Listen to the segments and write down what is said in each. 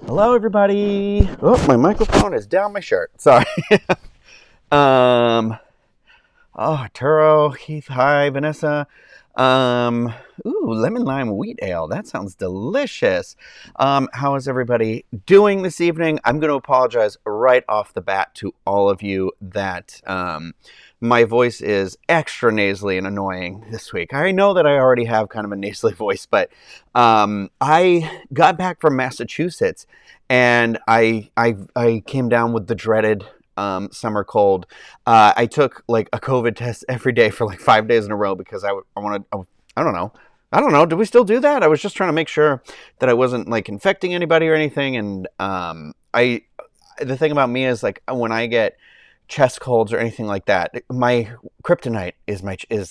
Hello, everybody. Oh, my microphone is down my shirt. Sorry. um. Oh, Turo, Keith, hi, Vanessa. Lemon lime wheat ale. That sounds delicious. How is everybody doing this evening? I'm going to apologize right off the bat to all of you that my voice is extra nasally and annoying this week. I know that I already have kind of a nasally voice, but I got back from Massachusetts and I came down with the dreaded summer cold. I took like a COVID test every day for like 5 days in a row because I don't know. I don't know. Do we still do that? I was just trying to make sure that I wasn't like infecting anybody or anything. And the thing about me is like when I get chest colds or anything like that, my kryptonite is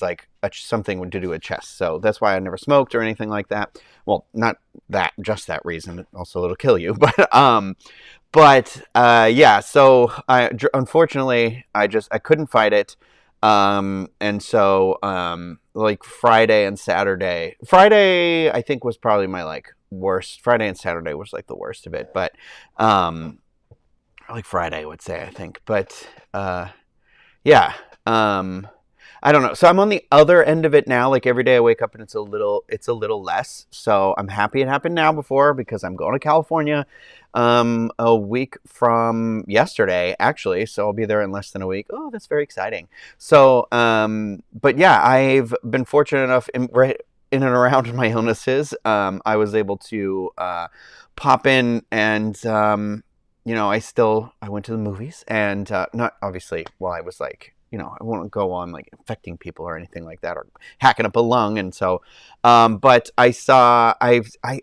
like something to do with chest. So that's why I never smoked or anything like that. Well, not that, just that reason. Also, it'll kill you. Yeah. So unfortunately, I couldn't fight it. And so like Friday and Saturday. Friday, I think, was probably my like worst. Friday and Saturday was like the worst of it. But like Friday, I would say, I think. But yeah. I don't know. So I'm on the other end of it now. Like every day I wake up and it's a little less. So I'm happy it happened now before because I'm going to California a week from yesterday, actually. So I'll be there in less than a week. Oh, that's very exciting. So, but yeah, I've been fortunate enough right in and around my illnesses. I was able to pop in and I went to the movies and not obviously while I was like, I won't go on like infecting people or anything like that or hacking up a lung. And so, but I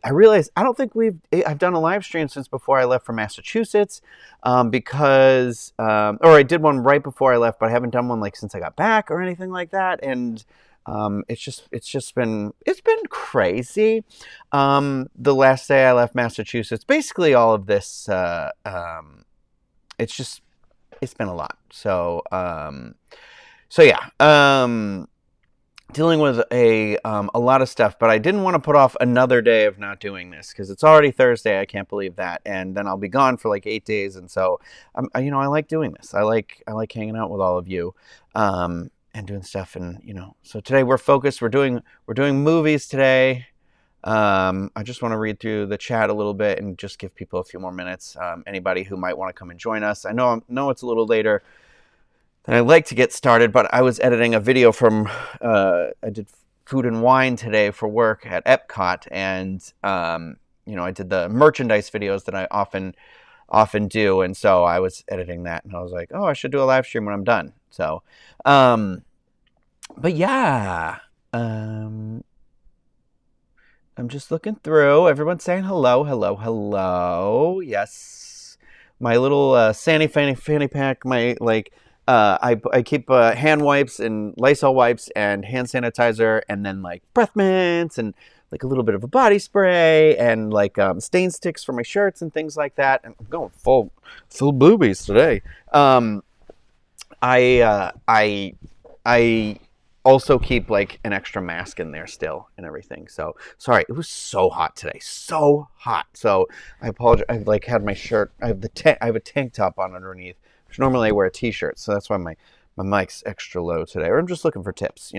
realized I don't think I've done a live stream since before I left for Massachusetts, because, or I did one right before I left, but I haven't done one like since I got back or anything like that. And, it's been crazy. The last day I left Massachusetts, basically all of this, it's been a lot. So yeah, dealing with a lot of stuff, but I didn't want to put off another day of not doing this because it's already Thursday. I can't believe that. And then I'll be gone for like 8 days. And so, I like doing this. I like hanging out with all of you, and doing stuff. And, so today we're focused. We're doing movies today. I just want to read through the chat a little bit and just give people a few more minutes. Anybody who might want to come and join us. I know it's a little later than I'd like to get started, but I was editing a video from, I did food and wine today for work at Epcot. And, I did the merchandise videos that I often do. And so I was editing that and I was like, oh, I should do a live stream when I'm done. So, but yeah, I'm just looking through. Everyone's saying hello, hello, hello. Yes. My little Sandy fanny pack, my like, I keep hand wipes and Lysol wipes and hand sanitizer and then like breath mints and like a little bit of a body spray and like stain sticks for my shirts and things like that. And I'm going full boobies today. I also keep like an extra mask in there still and everything. So sorry, it was so hot today, so hot. So I apologize. I've like had my shirt. I have a tank top on underneath, which normally I wear a t-shirt. So that's why my mic's extra low today. Or I'm just looking for tips,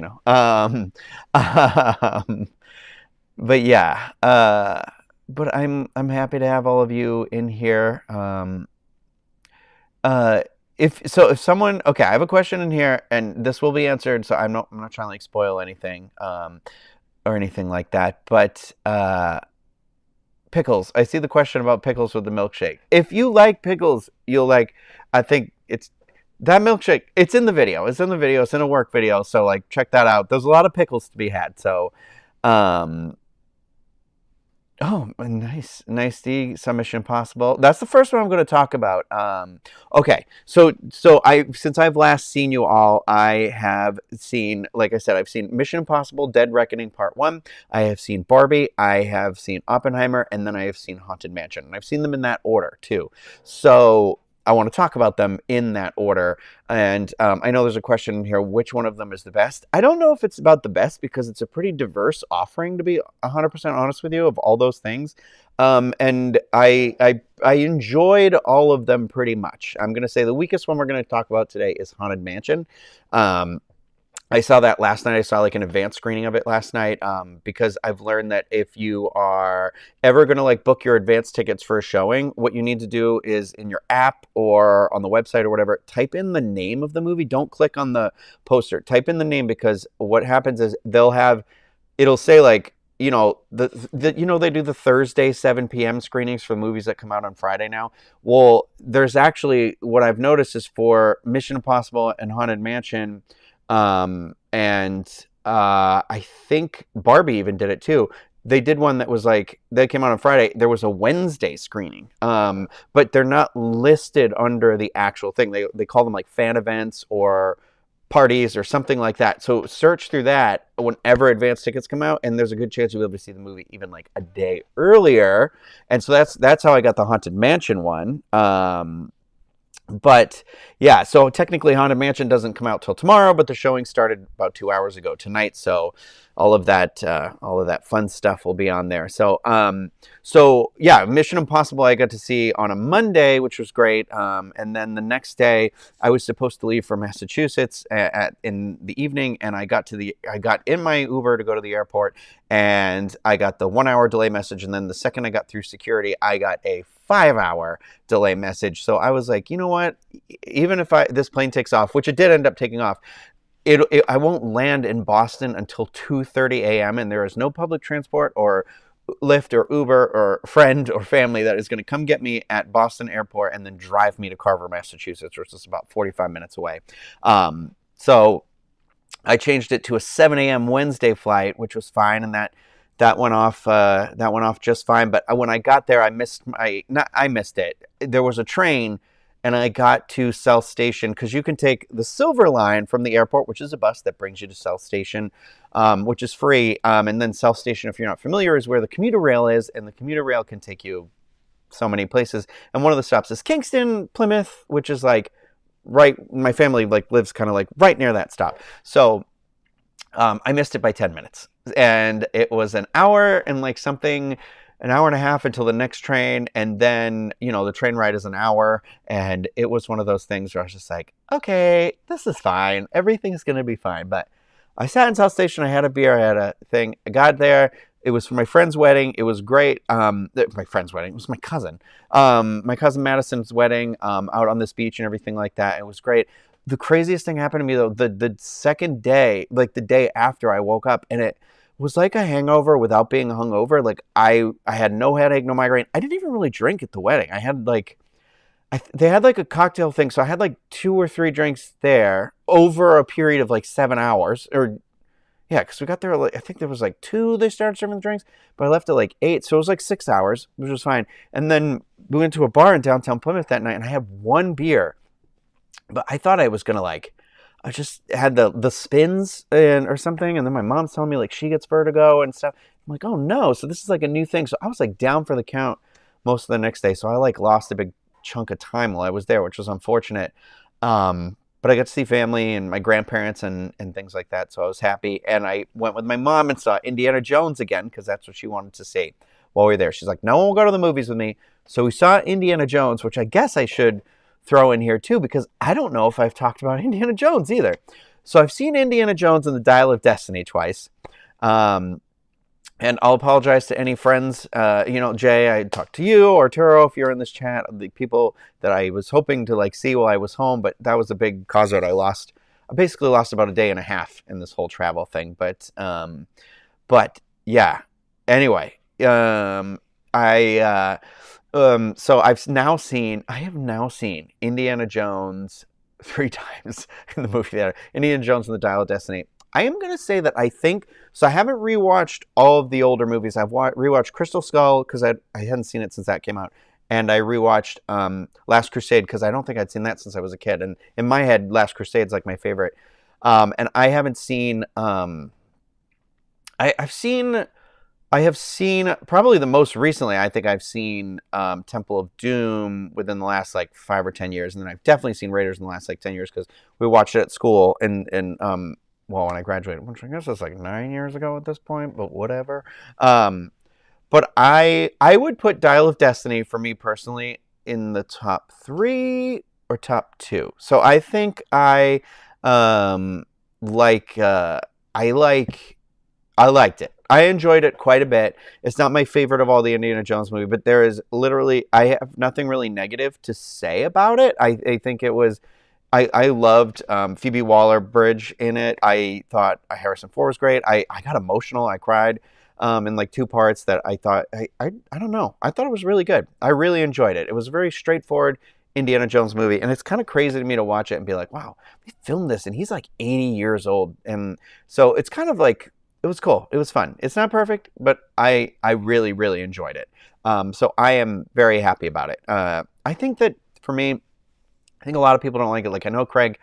But yeah, but I'm happy to have all of you in here. If someone, okay, I have a question in here, and this will be answered. So I'm not trying to like spoil anything, or anything like that. But pickles. I see the question about pickles with the milkshake. If you like pickles, you'll like. I think it's that milkshake. It's in the video. It's in a work video. So like, check that out. There's a lot of pickles to be had. So, oh, nice. Some Mission Impossible. That's the first one I'm going to talk about. Okay. So since I've last seen you all, I have seen, like I said, I've seen Mission Impossible Dead Reckoning Part 1. I have seen Barbie. I have seen Oppenheimer. And then I have seen Haunted Mansion. And I've seen them in that order too. So I want to talk about them in that order. And I know there's a question here, which one of them is the best? I don't know if it's about the best because it's a pretty diverse offering, to be 100% honest with you, of all those things. And I enjoyed all of them pretty much. I'm going to say the weakest one we're going to talk about today is Haunted Mansion. I saw that last night. I saw like an advanced screening of it last night because I've learned that if you are ever going to like book your advanced tickets for a showing, what you need to do is in your app or on the website or whatever, type in the name of the movie. Don't click on the poster. Type in the name, because what happens is it'll say like, you know, they do the Thursday 7 p.m. screenings for movies that come out on Friday now. Well, there's actually, what I've noticed is for Mission Impossible and Haunted Mansion, I think Barbie even did it too. They did one that was like, that came out on Friday. There was a Wednesday screening, but they're not listed under the actual thing. They call them like fan events or parties or something like that. So search through that whenever advanced tickets come out, and there's a good chance you'll be able to see the movie even like a day earlier. And so that's how I got the Haunted Mansion one. But yeah, so technically Haunted Mansion doesn't come out till tomorrow, but the showing started about 2 hours ago tonight. So all of that fun stuff will be on there. So yeah, Mission Impossible I got to see on a Monday, which was great. And then the next day I was supposed to leave for Massachusetts in the evening, and I got in my Uber to go to the airport, and I got the 1 hour delay message. And then the second I got through security, I got a 5-hour delay message. So I was like, you know what? Even if this plane takes off, which it did end up taking off, I won't land in Boston until 2:30 a.m. and there is no public transport or Lyft or Uber or friend or family that is going to come get me at Boston Airport and then drive me to Carver, Massachusetts, which is about 45 minutes away. So I changed it to a 7 a.m. Wednesday flight, which was fine, and that went off just fine. But when I got there, I missed it. There was a train, and I got to South Station, because you can take the Silver Line from the airport, which is a bus that brings you to South Station, which is free. And then South Station, if you're not familiar, is where the commuter rail is, and the commuter rail can take you so many places. And one of the stops is Kingston, Plymouth, which is like right. My family like lives kind of like right near that stop. So I missed it by 10 minutes, and it was an hour and like something. An hour and a half until the next train, and then, you know, the train ride is an hour, and it was one of those things where I was just like, okay, this is fine. Everything's going to be fine. But I sat in South Station. I had a beer. I had a thing. I got there. It was for my friend's wedding. It was great. My friend's wedding. It was my cousin. My cousin Madison's wedding out on this beach and everything like that. It was great. The craziest thing happened to me, though, the second day, like the day after, I woke up, and it was like a hangover without being hungover. Like I had no headache, no migraine. I didn't even really drink at the wedding. I had like, they had like a cocktail thing. So I had like 2 or 3 drinks there over a period of like 7 hours, or yeah, because we got there, like, I think there was like 2, they started serving the drinks, but I left at like 8. So it was like 6 hours, which was fine. And then we went to a bar in downtown Plymouth that night, and I had 1 beer, but I thought I was going to like, I just had the spins or something, and then my mom's telling me like she gets vertigo and stuff. I'm like, oh no, so this is like a new thing. So I was like down for the count most of the next day. So I like lost a big chunk of time while I was there, which was unfortunate. But I got to see family and my grandparents and things like that. So I was happy. And I went with my mom and saw Indiana Jones again, because that's what she wanted to see while we were there. She's like, no one will go to the movies with me. So we saw Indiana Jones, which I guess I should throw in here too, because I don't know if I've talked about Indiana Jones either. So I've seen Indiana Jones and the Dial of Destiny twice. And I'll apologize to any friends, Jay, I talked to you, or Turo, if you're in this chat, the people that I was hoping to like see while I was home, but that was a big cause out. I basically lost about a day and a half in this whole travel thing. But yeah, anyway, so I have now seen Indiana Jones 3 times in the movie theater. Indiana Jones and the Dial of Destiny. I am going to say that I think, so I haven't rewatched all of the older movies. I've rewatched Crystal Skull, because I hadn't seen it since that came out. And I rewatched Last Crusade, because I don't think I'd seen that since I was a kid. And in my head, Last Crusade's like my favorite. And I haven't seen, I've seen I have seen probably the most recently. I think I've seen Temple of Doom within the last like 5 or 10 years, and then I've definitely seen Raiders in the last like 10 years because we watched it at school. And well, when I graduated, which I guess it's like 9 years ago at this point, but whatever. Um, but I would put Dial of Destiny for me personally in the top three or top two. So I think um like I like I liked it. I enjoyed it quite a bit. It's not my favorite of all the Indiana Jones movies, but there is literally I have nothing really negative to say about it. I think it was I loved Phoebe Waller-Bridge in it. I thought Harrison Ford was great. I got emotional. I cried in like two parts that I thought I don't know. I thought it was really good. I really enjoyed it. It was a very straightforward Indiana Jones movie, and it's kind of crazy to me to watch it and be like, wow, they filmed this, and he's like 80 years old, and so it's kind of like it was cool. It was fun. It's not perfect, but I really really enjoyed it. So I am very happy about it. I think that for me, I think a lot of people don't like it. Like I know Craig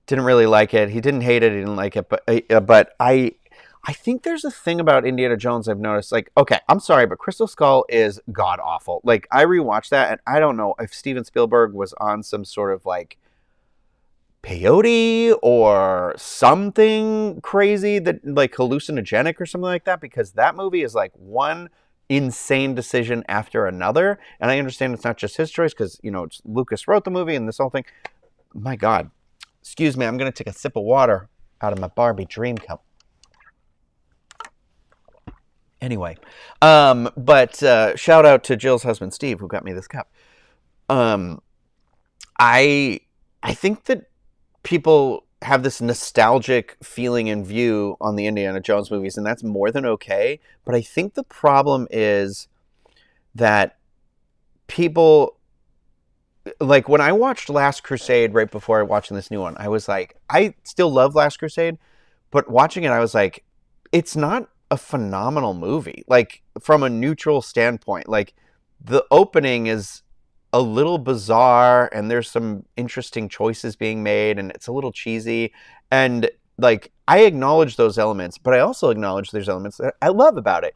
didn't really like it. He didn't hate it. He didn't like it. But I think there's a thing about Indiana Jones I've noticed. Like, okay, I'm sorry, but Crystal Skull is god awful. Like I rewatched that, and I don't know if Steven Spielberg was on some sort of like peyote or something crazy that like hallucinogenic or something like that, because that movie is like one insane decision after another. And I understand it's not just his choice because, you know, Lucas wrote the movie and this whole thing. My God. Excuse me, I'm going to take a sip of water out of my Barbie dream cup. Anyway, but shout out to Jill's husband, Steve, who got me this cup. Um, I think that people have this nostalgic feeling and view on the Indiana Jones movies, and that's more than okay. But I think the problem is that people, like when I watched Last Crusade right before watching this new one, I was like, I still love Last Crusade, but watching it, I was like, it's not a phenomenal movie. Like from a neutral standpoint, like the opening is a little bizarre and there's some interesting choices being made and it's a little cheesy, and like I acknowledge those elements, but I also acknowledge there's elements that I love about it,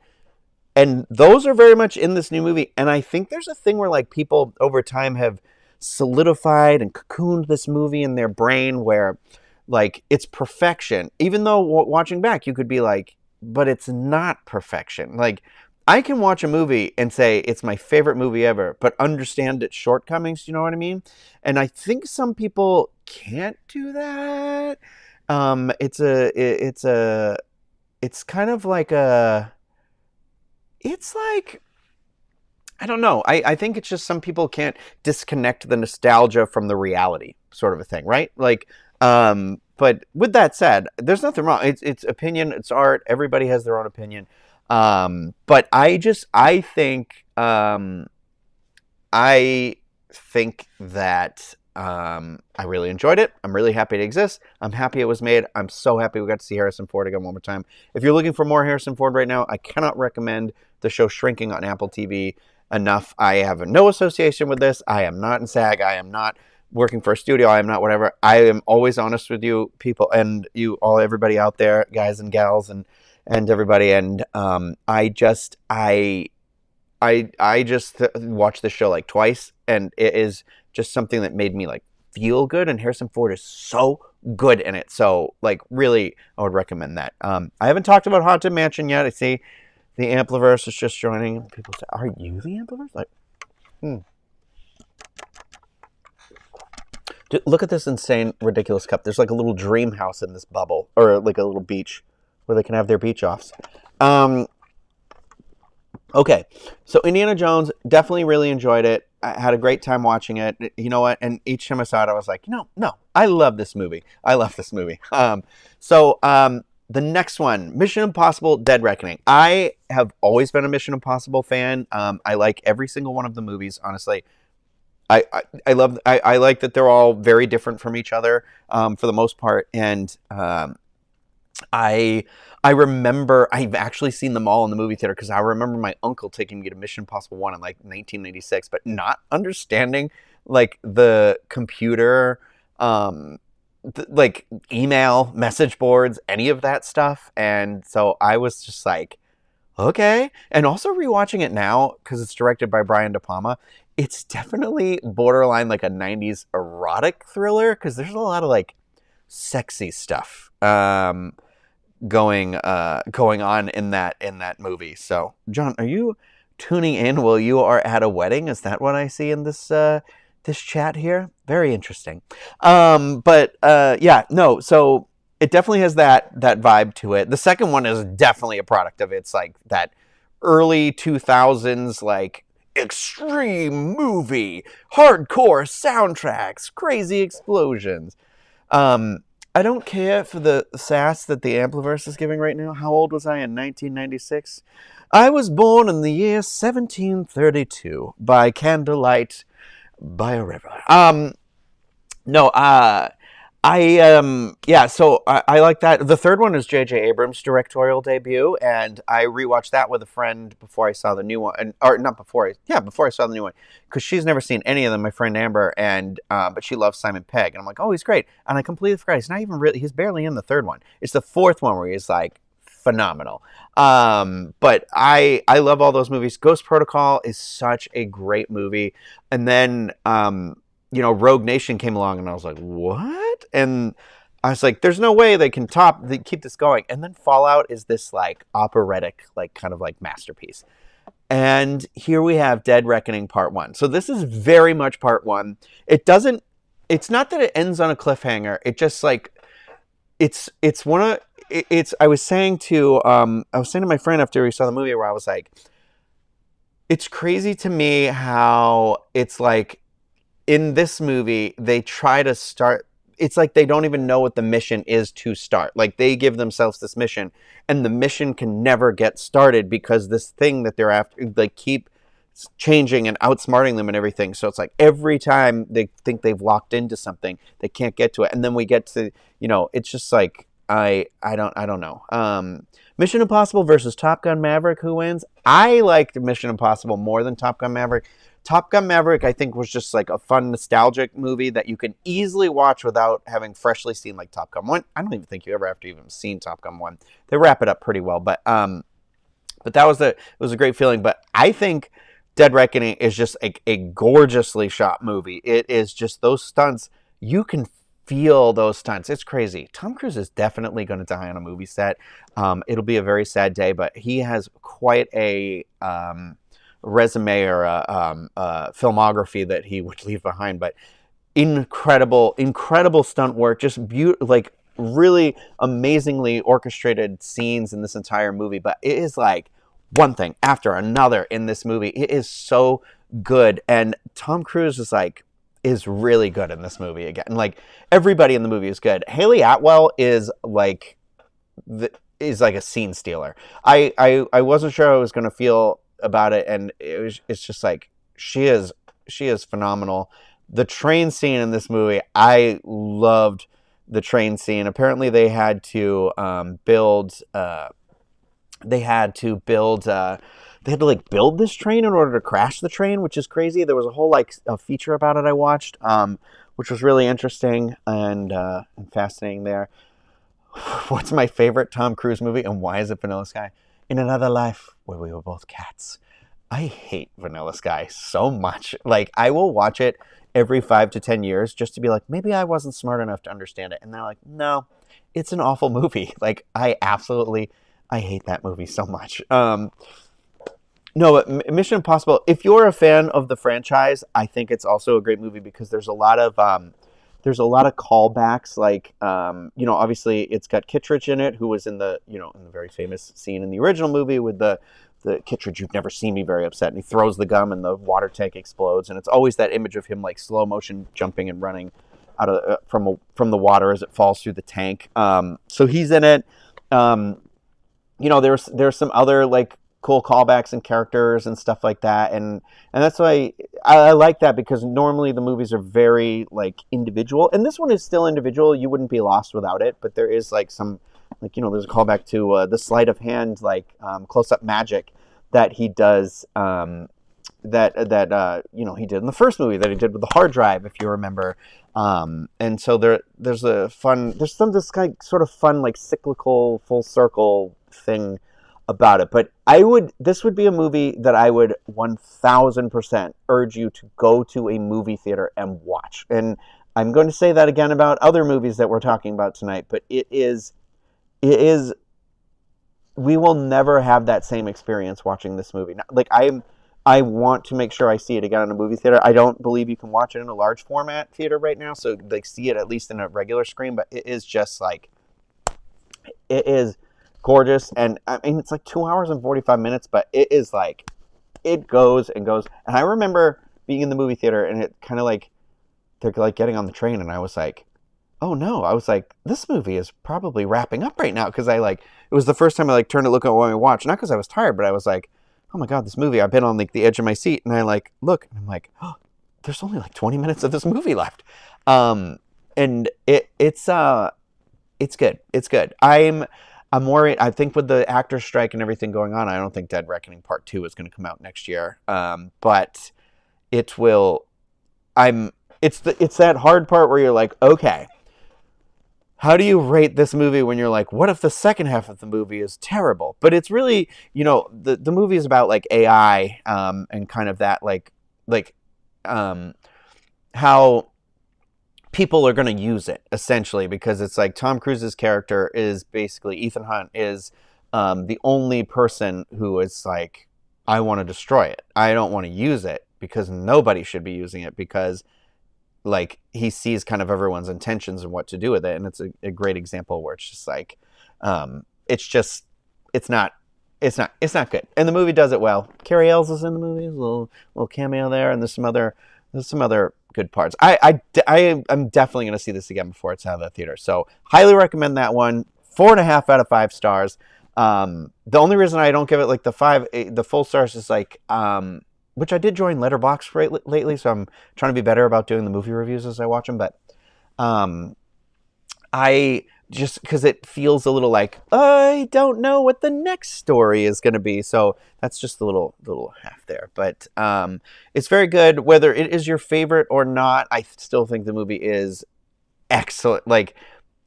and those are very much in this new movie. And I think there's a thing where like people over time have solidified and cocooned this movie in their brain where like it's perfection, even though watching back you could be like, but it's not perfection. Like I can watch a movie and say it's my favorite movie ever, but understand its shortcomings. You know what I mean? And I think some people can't do that. It's kind of like it's like, I don't know. I think it's just some people can't disconnect the nostalgia from the reality, sort of a thing, right? Like, but with that said, there's nothing wrong. It's opinion, it's art. Everybody has their own opinion. But I think that I really enjoyed it. I'm really happy it exists. I'm happy it was made. I'm so happy we got to see Harrison Ford again one more time. If you're looking for more Harrison Ford right now, I cannot recommend the show Shrinking on Apple TV enough. I have no association with this. I am not in SAG. I am not working for a studio. I am not whatever. I am always honest with you people and you all, everybody out there, guys and gals and everybody. And I just watched this show like twice, and it is just something that made me like feel good. And Harrison Ford is so good in it. So like really, I would recommend that. I haven't talked about Haunted Mansion yet. I see the Ampliverse is just joining. People say, "Are you the Ampliverse?" Like, Dude, look at this insane, ridiculous cup. There's like a little dream house in this bubble, or like a little beach where they can have their beach offs. Okay, so Indiana Jones, definitely really enjoyed it. I had a great time watching it. You know what? And each time I saw it, I was like, no, I love this movie. I love this movie. The next one, Mission Impossible: Dead Reckoning. I have always been a Mission Impossible fan. I like every single one of the movies, honestly. I like that they're all very different from each other for the most part, and I remember I've actually seen them all in the movie theater because I remember my uncle taking me to Mission Impossible 1 in like 1996, but not understanding like the computer, like email, message boards, any of that stuff. And so I was just like, okay. And also rewatching it now, because it's directed by Brian De Palma, it's definitely borderline like a 90s erotic thriller, because there's a lot of like sexy stuff going on in that movie. So, John, are you tuning in while you are at a wedding? Is that what I see in this chat here? Very interesting. Yeah, no. So it definitely has that vibe to it. The second one is definitely a product of it's like that early 2000s like extreme movie, hardcore soundtracks, crazy explosions. Um, I don't care for the sass that the Ampliverse is giving right now. How old was I in 1996? I was born in the year 1732 by candlelight by a river. No, yeah, so I like that. The third one is J.J. Abrams' directorial debut, and I rewatched that with a friend before I saw the new one, or not before, before I saw the new one, because she's never seen any of them, my friend Amber, and but she loves Simon Pegg, and I'm like, oh, he's great, and I completely forgot he's not even really, he's barely in the third one. It's the fourth one where he's like phenomenal. But I love all those movies. Ghost Protocol is such a great movie, and then Rogue Nation came along, and I was like, what? And I was like, there's no way they can keep this going. And then Fallout is this like operatic, like kind of like masterpiece. And here we have Dead Reckoning Part 1. So this is very much Part 1. It's not that it ends on a cliffhanger. It just like, I was saying to my friend after we saw the movie, where I was like, it's crazy to me how it's like, in this movie, they try to start, it's like they don't even know what the mission is to start. Like, they give themselves this mission, and the mission can never get started because this thing that they're after, they keep changing and outsmarting them and everything. So it's like every time they think they've locked into something, they can't get to it. And then we get to, it's just like, I don't know. Mission Impossible versus Top Gun Maverick, who wins? I liked Mission Impossible more than Top Gun Maverick. Top Gun Maverick, I think, was just like a fun, nostalgic movie that you can easily watch without having freshly seen like Top Gun 1. I don't even think you ever have to even seen Top Gun 1. They wrap it up pretty well, but that was it was a great feeling. But I think Dead Reckoning is just a gorgeously shot movie. It is just those stunts. You can feel those stunts. It's crazy. Tom Cruise is definitely going to die on a movie set. It'll be a very sad day, but he has quite a resume or a filmography that he would leave behind. But incredible stunt work, just like really amazingly orchestrated scenes in this entire movie. But it is like one thing after another in this movie. It is so good, and Tom Cruise is really good in this movie again. Like, everybody in the movie is good. Haley Atwell is like a scene stealer. I wasn't sure I was going to feel about it, and it's just like she is phenomenal. The train scene in this movie, I loved the train scene. Apparently they had to build this train in order to crash the train, which is crazy. There was a whole a feature about it I watched, which was really interesting and fascinating there. What's my favorite Tom Cruise movie, and why is it Vanilla Sky? In Another Life, Where We Were Both Cats. I hate Vanilla Sky so much. Like, I will watch it every 5 to 10 years just to be like, maybe I wasn't smart enough to understand it. And they're like, no, it's an awful movie. Like, I hate that movie so much. No, but Mission Impossible, if you're a fan of the franchise, I think it's also a great movie because there's a lot of callbacks. Like, obviously it's got Kittredge in it, who was in the very famous scene in the original movie with the Kittredge, you've never seen me very upset, and he throws the gum and the water tank explodes, and it's always that image of him like slow motion jumping and running out of from the water as it falls through the tank. So he's in it. There's some other like cool callbacks and characters and stuff like that, and that's why I like that, because normally the movies are very like individual, and this one is still individual. You wouldn't be lost without it, but there is like some there's a callback to the sleight of hand, like close-up magic that he does, that he did in the first movie, that he did with the hard drive, if you remember. And so there's this sort of fun like cyclical full circle thing about it. But this would be a movie that I would 1000% urge you to go to a movie theater and watch. And I'm going to say that again about other movies that we're talking about tonight, but it is, we will never have that same experience watching this movie. Like, I want to make sure I see it again in a movie theater. I don't believe you can watch it in a large format theater right now, so like see it at least in a regular screen, but it is just like, it is gorgeous. And I mean, it's like 2 hours and 45 minutes, but it is like, it goes and goes. And I remember being in the movie theater and it kind of like, they're like getting on the train and I was like, oh no, I was like, this movie is probably wrapping up right now. Because it was the first time I like turned to look at what I watched, not because I was tired, but I was like, oh my God, this movie, I've been on like the edge of my seat, and I like look, and I'm like, oh, there's only like 20 minutes of this movie left. And it's good. It's good. I'm worried. I think with the actor strike and everything going on, I don't think Dead Reckoning Part 2 is going to come out next year. But it will. It's that hard part where you're like, okay, how do you rate this movie when you're like, what if the second half of the movie is terrible? But it's really, the movie is about like AI, and kind of that how people are going to use it, essentially, because it's like Tom Cruise's character is basically, Ethan Hunt is the only person who is like, I want to destroy it. I don't want to use it because nobody should be using it, because like he sees kind of everyone's intentions and what to do with it. And it's a great example where it's just like, it's not good. And the movie does it well. Carrie Ells is in the movie, a little cameo there. And there's some other good parts. I'm definitely going to see this again before it's out of the theater. So highly recommend that one. 4.5 out of 5 stars. The only reason I don't give it like the full stars is like, which I did join Letterboxd lately, so I'm trying to be better about doing the movie reviews as I watch them. But I just, because it feels a little like, I don't know what the next story is going to be. So that's just a little half there. But it's very good. Whether it is your favorite or not, I still think the movie is excellent. Like,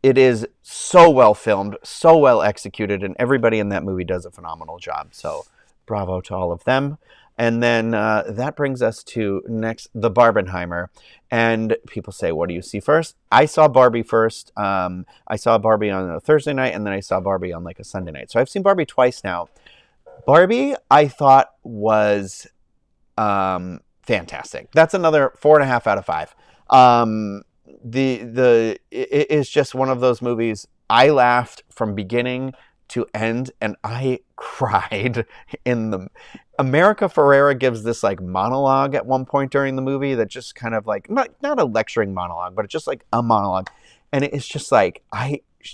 it is so well filmed, so well executed, and everybody in that movie does a phenomenal job. So bravo to all of them. And then that brings us to next, the Barbenheimer. And people say, what do you see first? I saw Barbie first. I saw Barbie on a Thursday night, and then I saw Barbie on like a Sunday night. So I've seen Barbie twice now. Barbie, I thought was fantastic. That's another 4.5 out of 5. It is just one of those movies. I laughed from beginning to end, and I cried in the... America Ferrera gives this like monologue at one point during the movie that just kind of like, not a lecturing monologue, but it's just like a monologue. And it's just like,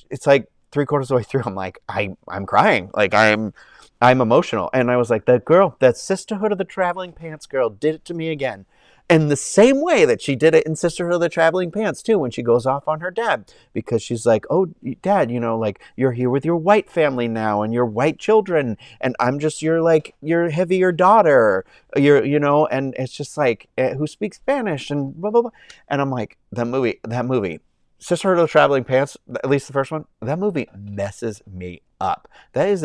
it's like 3/4 of the way through, I'm like, I'm crying. Like I'm emotional. And I was like, that Sisterhood of the Traveling Pants girl did it to me again. And the same way that she did it in Sisterhood of the Traveling Pants, too, when she goes off on her dad. Because she's like, oh, Dad, like, you're here with your white family now and your white children. And I'm just your heavier daughter. And it's just like, who speaks Spanish and blah, blah, blah. And I'm like, that movie, Sisterhood of the Traveling Pants, at least the first one, that movie messes me up. That is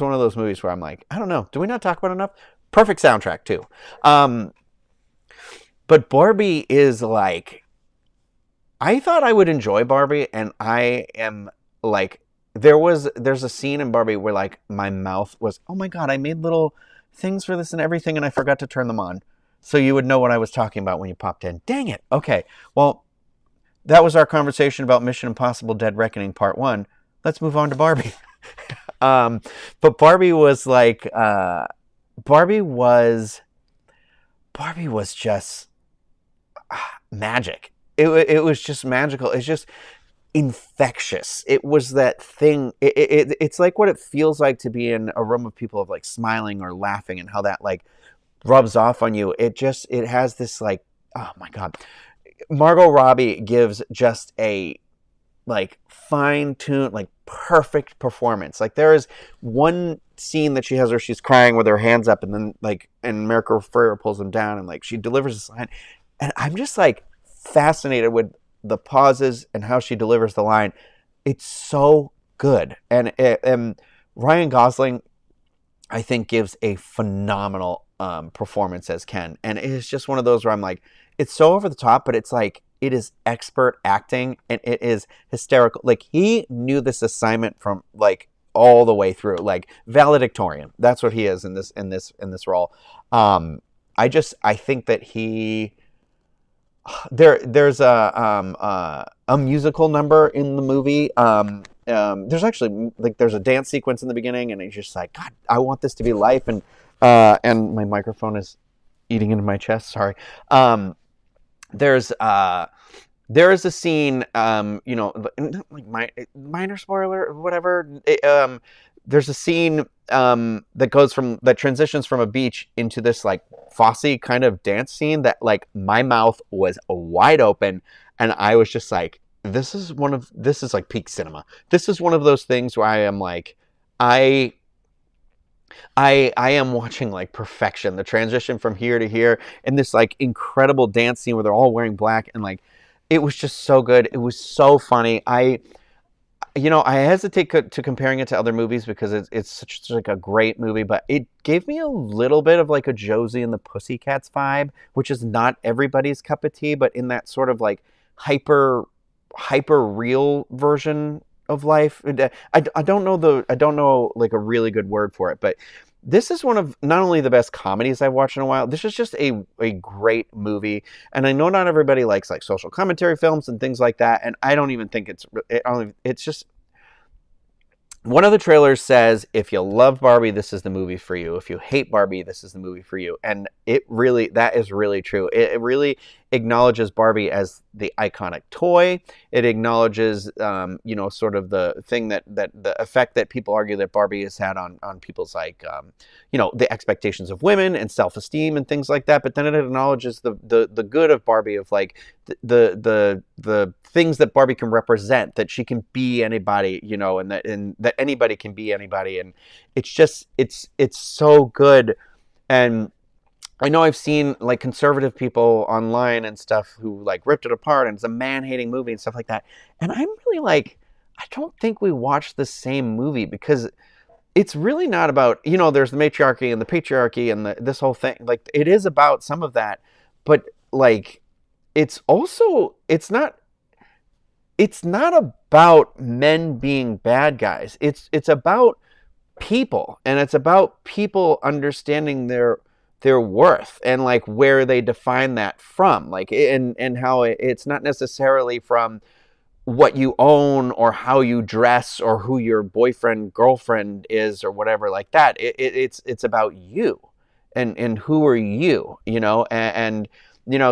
one of those movies where I'm like, I don't know, do we not talk about it enough? Perfect soundtrack, too. But Barbie is like, I thought I would enjoy Barbie, and I am like, there's a scene in Barbie where like my mouth was, oh my God, I made little things for this and everything, and I forgot to turn them on. So you would know what I was talking about when you popped in. Dang it. Okay. Well, that was our conversation about Mission Impossible Dead Reckoning Part 1. Let's move on to Barbie. But Barbie was like, Barbie was just magic. It was just magical. It's just infectious. It was that thing. It's like what it feels like to be in a room of people of like smiling or laughing, and how that like rubs off on you. It has this like, oh my God. Margot Robbie gives just a like fine-tuned, like perfect performance. Like there is one scene that she has where she's crying with her hands up, and then like, and America Ferrera pulls them down, and like she delivers this line, and I'm just like fascinated with the pauses and how she delivers the line. It's so good. And Ryan Gosling, I think, gives a phenomenal performance as Ken. And it is just one of those where I'm like, it's so over the top, but it's like, it is expert acting and it is hysterical. Like, he knew this assignment from like all the way through, like valedictorian. That's what he is in this role. I think that there's a musical number in the movie. There's actually like there's a dance sequence in the beginning, and he's just like, God, I want this to be life. And my microphone is eating into my chest. Sorry. There's there is a scene, like minor spoiler or whatever. There's a scene that transitions from a beach into this like Fosse kind of dance scene that like my mouth was wide open, and I was just like, this is like peak cinema. This is one of those things where I am like, I am watching like perfection. The transition from here to here and this like incredible dance scene where they're all wearing black, and like it was just so good. It was so funny. I hesitate to comparing it to other movies because it's such like a great movie, but it gave me a little bit of like a Josie and the Pussycats vibe, which is not everybody's cup of tea, but in that sort of like hyper real version of life. I don't know like a really good word for it, but this is one of not only the best comedies I've watched in a while. This is just a great movie, and I know not everybody likes like social commentary films and things like that, and I don't even think it's just. One of the trailers says, if you love Barbie, this is the movie for you. If you hate Barbie, this is the movie for you. And that is really true. It really acknowledges Barbie as the iconic toy. It acknowledges, sort of the thing that the effect that people argue that Barbie has had on people's like, the expectations of women and self-esteem and things like that. But then it acknowledges the good of Barbie, of like the things that Barbie can represent, that she can be anybody, and that anybody can be anybody. And it's just, it's so good. And I know I've seen like conservative people online and stuff who like ripped it apart and it's a man-hating movie and stuff like that. And I'm really like, I don't think we watched the same movie, because it's really not about, there's the matriarchy and the patriarchy and this whole thing. Like, it is about some of that, but like, it's not about men being bad guys. It's about people, and it's about people understanding their worth and like where they define that from, like, and how it's not necessarily from what you own or how you dress or who your boyfriend, girlfriend is or whatever like that. It's about you and who are you, and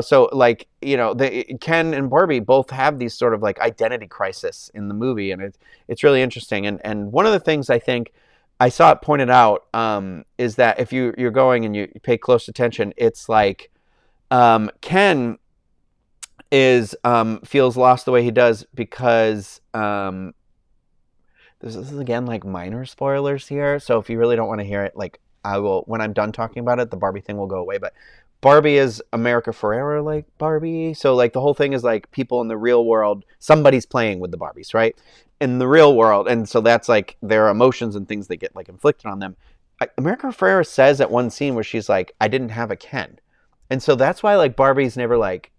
so like, Ken and Barbie both have these sort of like identity crisis in the movie, and it's really interesting. And one of the things I think I saw it pointed out is that if you're going and you pay close attention, it's like Ken feels lost the way he does because this is again like minor spoilers here. So if you really don't want to hear it, like, I will, when I'm done talking about it, the Barbie thing will go away. But Barbie is America Ferrera, like Barbie. So like the whole thing is like people in the real world, somebody's playing with the Barbies, right? In the real world. And so that's like their emotions and things that get like inflicted on them. America Ferrera says at one scene where she's like, I didn't have a Ken. And so that's why like Barbie's never like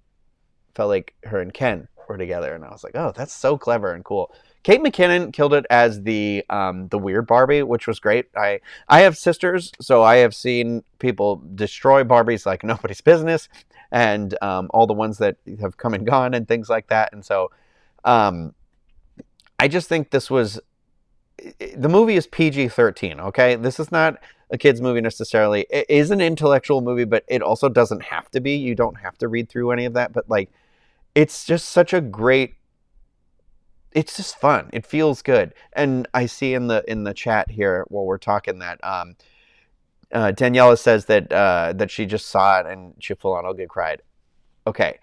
felt like her and Ken were together. And I was like, oh, that's so clever and cool. Kate McKinnon killed it as the weird Barbie, which was great. I have sisters, so I have seen people destroy Barbies like nobody's business, and all the ones that have come and gone and things like that. And so I just think the movie is PG-13, okay? This is not a kid's movie necessarily. It is an intellectual movie, but it also doesn't have to be. You don't have to read through any of that, but like, it's just such a great, it's just fun. It feels good. And I see in the chat here while we're talking that Daniela says that she just saw it and she full on ugly cried. Okay,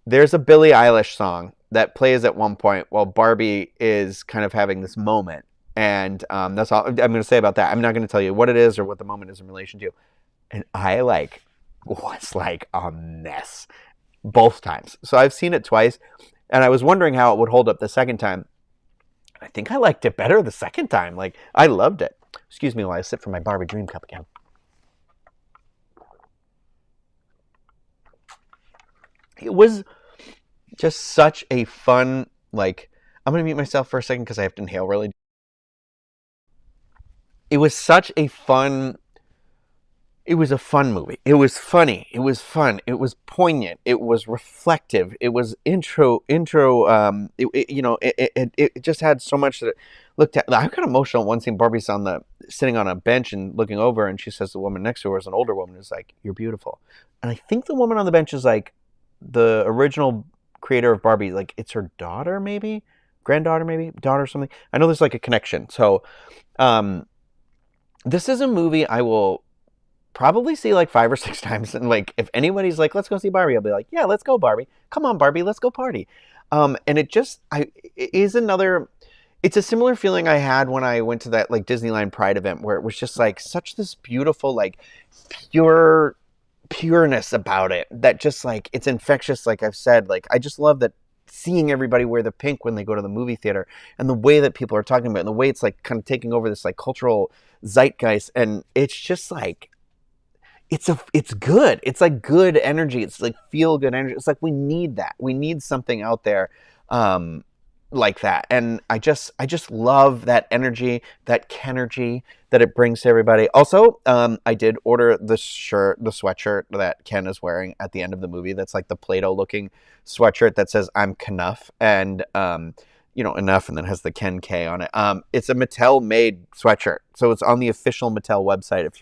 there's a Billie Eilish song that plays at one point while Barbie is kind of having this moment, and that's all I'm going to say about that. I'm not going to tell you what it is or what the moment is in relation to. And I was like a mess both times. So I've seen it twice. And I was wondering how it would hold up the second time. I think I liked it better the second time. Like, I loved it. Excuse me while I sip from my Barbie Dream Cup again. It was just such a fun, like, I'm going to mute myself for a second because I have to inhale really. It was such a fun, it was a fun movie. It was funny. It was fun. It was poignant. It was reflective. It was it just had so much that it looked at. I got emotional at one scene. Barbie's sitting on a bench and looking over, and she says the woman next to her is an older woman, is like, "You're beautiful." And I think the woman on the bench is like the original creator of Barbie. Like, it's her daughter, maybe granddaughter, maybe daughter, or something. I know there's like a connection. So, this is a movie I will probably see like 5 or 6 times. And like, if anybody's like, let's go see Barbie, I'll be like, yeah, let's go, Barbie. Come on, Barbie, let's go party. And it's a similar feeling I had when I went to that like Disneyland Pride event, where it was just like such this beautiful, like pureness about it that just like, it's infectious. Like I've said, like, I just love that seeing everybody wear the pink when they go to the movie theater, and the way that people are talking about it, and the way it's like kind of taking over this like cultural zeitgeist. And it's just like, it's good. It's like good energy. It's like feel good energy. It's like we need that. We need something out there like that. And I just love that energy, that Kenergy that it brings to everybody. Also, I did order the sweatshirt that Ken is wearing at the end of the movie. That's like the Play-Doh looking sweatshirt that says "I'm Knuff," and enough, and then has the Ken K on it. It's a Mattel made sweatshirt, so it's on the official Mattel website if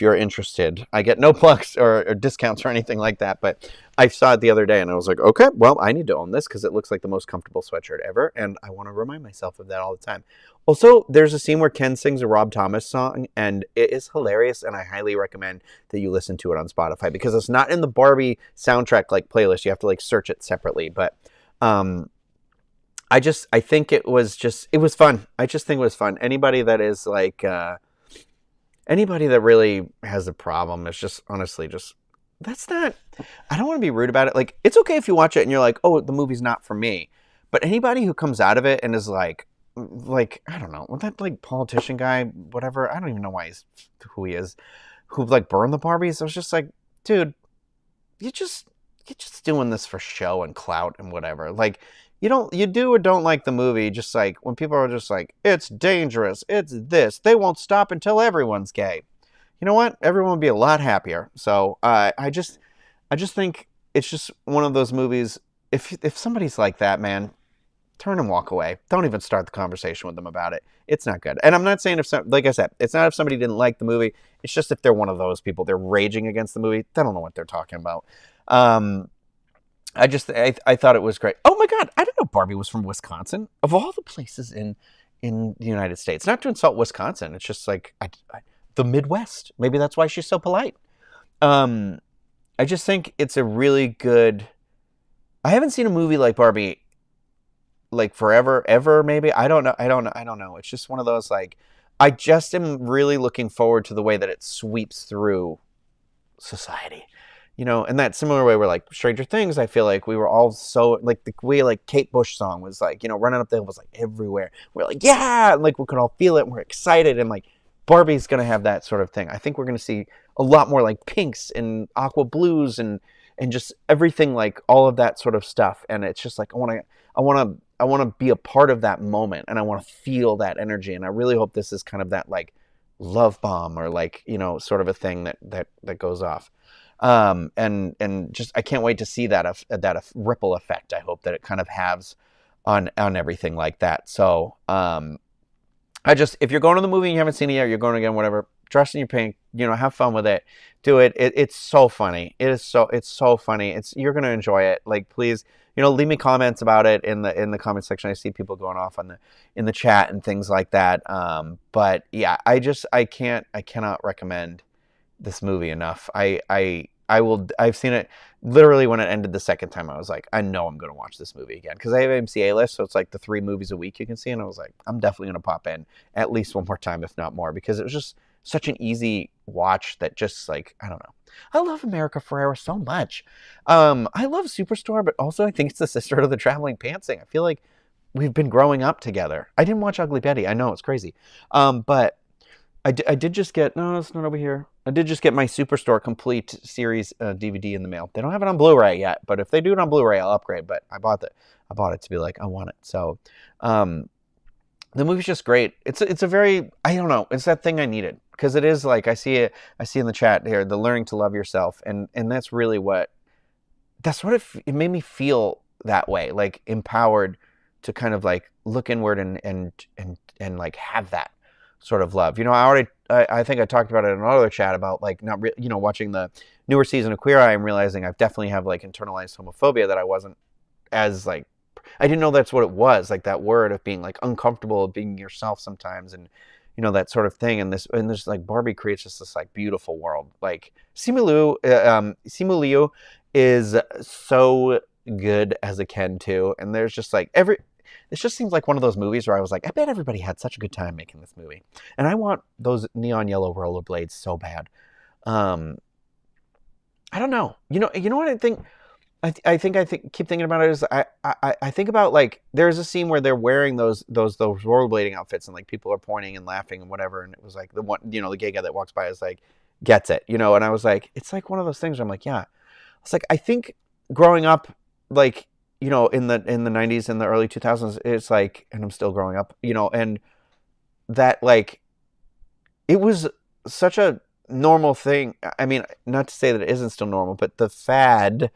you're interested. I get no plugs or discounts or anything like that, but I saw it the other day and I was like, okay, well, I need to own this because it looks like the most comfortable sweatshirt ever, and I want to remind myself of that all the time. Also, there's a scene where Ken sings a Rob Thomas song, and it is hilarious, and I highly recommend that you listen to it on Spotify, because it's not in the Barbie soundtrack like playlist. You have to like search it separately, but I think it was fun. I just think it was fun. Anybody that is like anybody that really has a problem is just honestly that's not, I don't want to be rude about it. Like, it's okay if you watch it and you're like, oh, the movie's not for me. But anybody who comes out of it and is like, I don't know, that like politician guy, whatever, I don't even know who he is, who like burned the Barbies. I was just like, dude, you're just doing this for show and clout and whatever. Like, you do or don't like the movie, just like when people are just like, it's dangerous, it's this, they won't stop until everyone's gay. You know what? Everyone would be a lot happier. So I just think it's just one of those movies. If somebody's like that, man, turn and walk away. Don't even start the conversation with them about it. It's not good. And I'm not saying like I said, it's not if somebody didn't like the movie. It's just if they're one of those people, they're raging against the movie. They don't know what they're talking about. I thought it was great. Oh my God, I didn't know Barbie was from Wisconsin. Of all the places in the United States, not to insult Wisconsin, it's just like the Midwest. Maybe that's why she's so polite. I just think it's a really good. I haven't seen a movie like Barbie like forever, ever. Maybe I don't know. It's just one of those like. I just am really looking forward to the way that it sweeps through society. In that similar way where like Stranger Things, I feel like we were all so like the way like Kate Bush song was like, running up the hill was like everywhere. We're like, yeah, and like we could all feel it and we're excited, and like Barbie's gonna have that sort of thing. I think we're gonna see a lot more like pinks and aqua blues and just everything, like all of that sort of stuff. And it's just like I wanna be a part of that moment, and I wanna feel that energy. And I really hope this is kind of that like love bomb, or like, sort of a thing that goes off. And just I can't wait to see that ripple effect. I hope that it kind of has on everything like that. So if you're going to the movie and you haven't seen it yet, you're going again, whatever, dress in your pink, have fun with it, do it. It's so funny. It's so funny. You're gonna enjoy it. Like, please, leave me comments about it in the comment section. I see people going off in the chat and things like that. But yeah, I cannot recommend this movie enough. I've seen it literally when it ended the second time. I was like, I know I'm going to watch this movie again, because I have AMC A-list, so it's like the 3 movies a week you can see, and I was like, I'm definitely going to pop in at least one more time, if not more, because it was just such an easy watch that just like, I don't know. I love America Ferrera so much. I love Superstore, but also I think it's the sister of the Traveling Pantsing. I feel like we've been growing up together. I didn't watch Ugly Betty. I know, it's crazy. But I did just get, no, it's not over here. I did just get my Superstore Complete series DVD in the mail. They don't have it on Blu-ray yet, but if they do it on Blu-ray, I'll upgrade. But I bought it to be like, I want it. So, the movie's just great. It's a very, I don't know, it's that thing I needed, because it is like, I see in the chat here, the learning to love yourself, and that's really what it made me feel that way, like empowered to kind of like look inward and like have that sort of love. I think I talked about it in another chat about like not watching the newer season of Queer Eye and realizing I definitely have like internalized homophobia that I wasn't as like, I didn't know that's what it was, like that word of being like uncomfortable being yourself sometimes, and that sort of thing. And this like Barbie creates just this like beautiful world. Like Simu Liu is so good as a Ken too, and there's just like it just seems like one of those movies where I was like, I bet everybody had such a good time making this movie, and I want those neon yellow rollerblades so bad. I don't know. You know what I think. I think keep thinking about it is I think about like there's a scene where they're wearing those rollerblading outfits, and like people are pointing and laughing and whatever, and it was like the one the gay guy that walks by is like gets it, and I was like, it's like one of those things where I'm like, yeah, it's like I think growing up like in the 90s and the early 2000s, it's like, and I'm still growing up, and that like it was such a normal thing. I mean, not to say that it isn't still normal, but the fad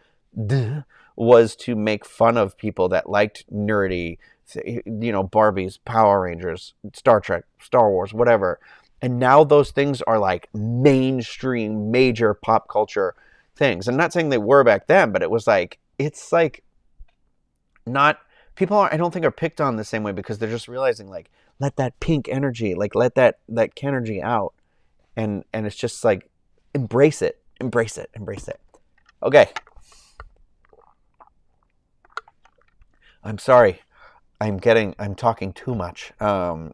was to make fun of people that liked nerdy, Barbies, Power Rangers, Star Trek, Star Wars, whatever. And now those things are like mainstream, major pop culture things. I'm not saying they were back then, but it was like, it's like not, people I don't think are picked on the same way, because they're just realizing like, let that pink energy, like let that energy out. And it's just like, embrace it. Okay. I'm sorry. I'm talking too much. That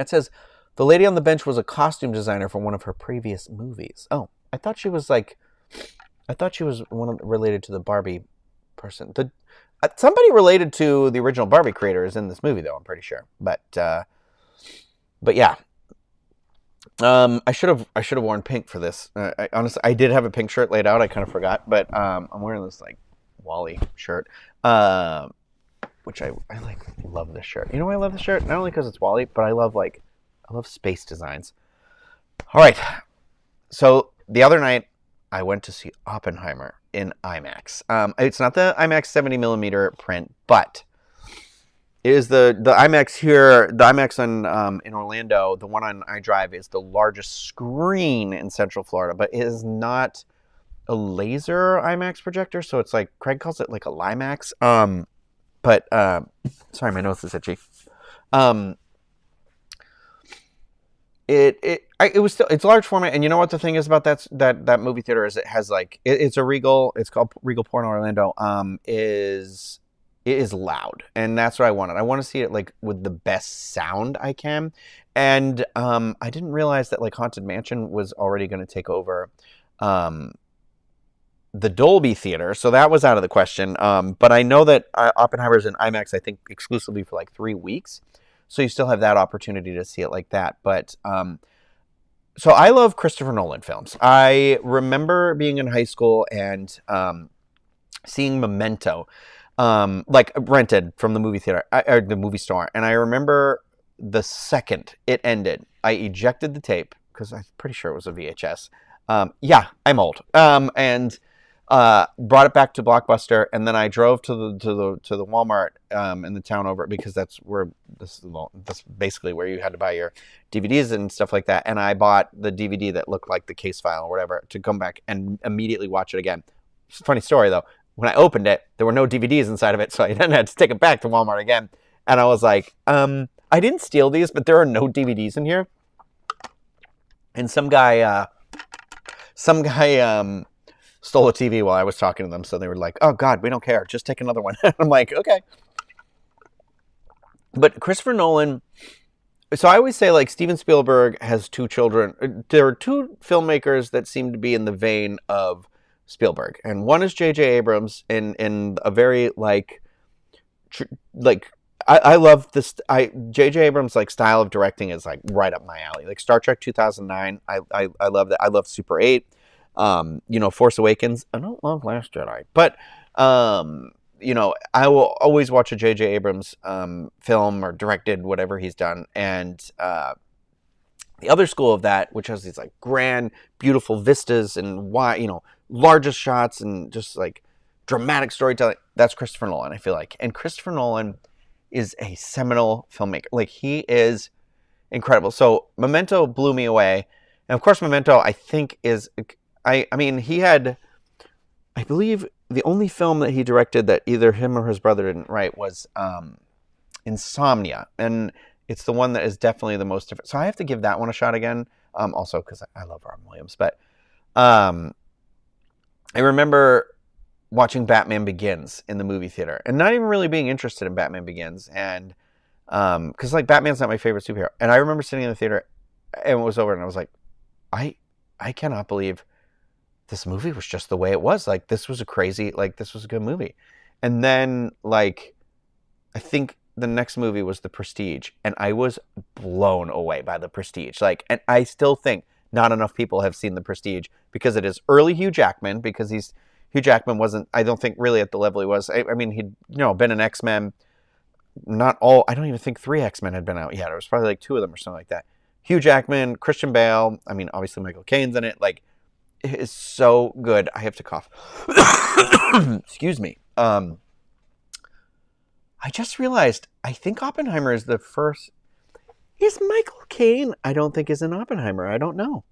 says, the lady on the bench was a costume designer for one of her previous movies. Oh, I thought she was related to the Barbie person. Somebody related to the original Barbie creator is in this movie, though, I'm pretty sure. But yeah. I should have worn pink for this. Honestly, I did have a pink shirt laid out. I kind of forgot, but I'm wearing this like Wally shirt, which I like. Love this shirt. You know why I love this shirt? Not only because it's Wally, but I love space designs. All right. So the other night, I went to see Oppenheimer in IMAX. It's not the IMAX 70mm print, but it is the IMAX here. The IMAX in Orlando, the one on iDrive, is the largest screen in Central Florida, but it is not a laser IMAX projector, so it's like Craig calls it like a Limax. But sorry, my nose is itchy. It's large format, and you know what the thing is about that movie theater is it has like it's a Regal. It's called Regal Port in Orlando. It is loud, and that's what I wanted. I want to see it like with the best sound I can, and I didn't realize that like Haunted Mansion was already going to take over the Dolby Theater, so that was out of the question. But I know that Oppenheimer's in IMAX, I think exclusively for like 3 weeks, so you still have that opportunity to see it like that. But so I love Christopher Nolan films. I remember being in high school and seeing Memento. Like rented from the movie theater or the movie store, and I remember the second it ended, I ejected the tape because I'm pretty sure it was a VHS. Yeah, I'm old. And brought it back to Blockbuster, and then I drove to the Walmart in the town over, because that's basically where you had to buy your DVDs and stuff like that. And I bought the DVD that looked like the case file or whatever to come back and immediately watch it again. It's a funny story though. When I opened it, there were no DVDs inside of it, so I then had to take it back to Walmart again. And I was like, I didn't steal these, but there are no DVDs in here. And some guy stole a TV while I was talking to them, so they were like, oh God, we don't care, just take another one. I'm like, okay. But Christopher Nolan, so I always say like Steven Spielberg has two children. There are two filmmakers that seem to be in the vein of Spielberg, and one is J.J. Abrams in a very like I love this. J.J. Abrams like style of directing is like right up my alley. Like Star Trek 2009, I love that. I love Super 8. Force Awakens. I don't love Last Jedi, but I will always watch a J.J. Abrams film or directed whatever he's done, and the other school of that, which has these like grand, beautiful vistas and largest shots and just like dramatic storytelling. That's Christopher Nolan, I feel like. And Christopher Nolan is a seminal filmmaker. Like, he is incredible. So Memento blew me away. And of course, Memento, I think he had, I believe the only film that he directed that either him or his brother didn't write was Insomnia. And it's the one that is definitely the most different. So I have to give that one a shot again. Also because I love Robin Williams. But I remember watching Batman Begins in the movie theater and not even really being interested in Batman Begins. And because like Batman's not my favorite superhero. And I remember sitting in the theater and it was over and I was like, I cannot believe this movie was just the way it was. Like, this was this was a good movie. And then like, I think the next movie was The Prestige, and I was blown away by The Prestige. Like, and I still think not enough people have seen The Prestige because it is early Hugh Jackman, because Hugh Jackman wasn't, I don't think, really at the level he was. I mean, he'd been an X-Men. Not all. I don't even think 3 X-Men had been out yet. It was probably like 2 of them or something like that. Hugh Jackman, Christian Bale. I mean, obviously Michael Caine's in it. Like, it is so good. I have to cough. Excuse me. I just realized, I think Oppenheimer is the first. Is Michael Caine? I don't think is in Oppenheimer. I don't know.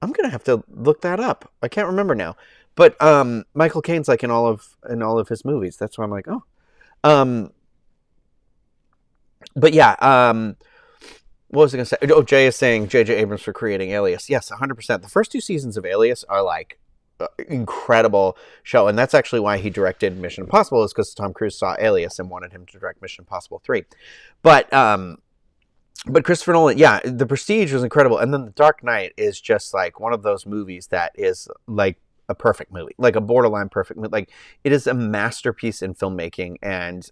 I'm gonna have to look that up. I can't remember now. But Michael Caine's like in all of his movies. That's why I'm like, oh. But yeah. What was I gonna say? Oh, Jay is saying J.J. Abrams for creating Alias. Yes, 100%. The first 2 seasons of Alias are like incredible show, and that's actually why he directed Mission Impossible, is because Tom Cruise saw Alias and wanted him to direct Mission Impossible 3. But Christopher Nolan, yeah, The Prestige was incredible, and then The Dark Knight is just like one of those movies that is like a perfect movie, like a borderline perfect movie. Like, it is a masterpiece in filmmaking, and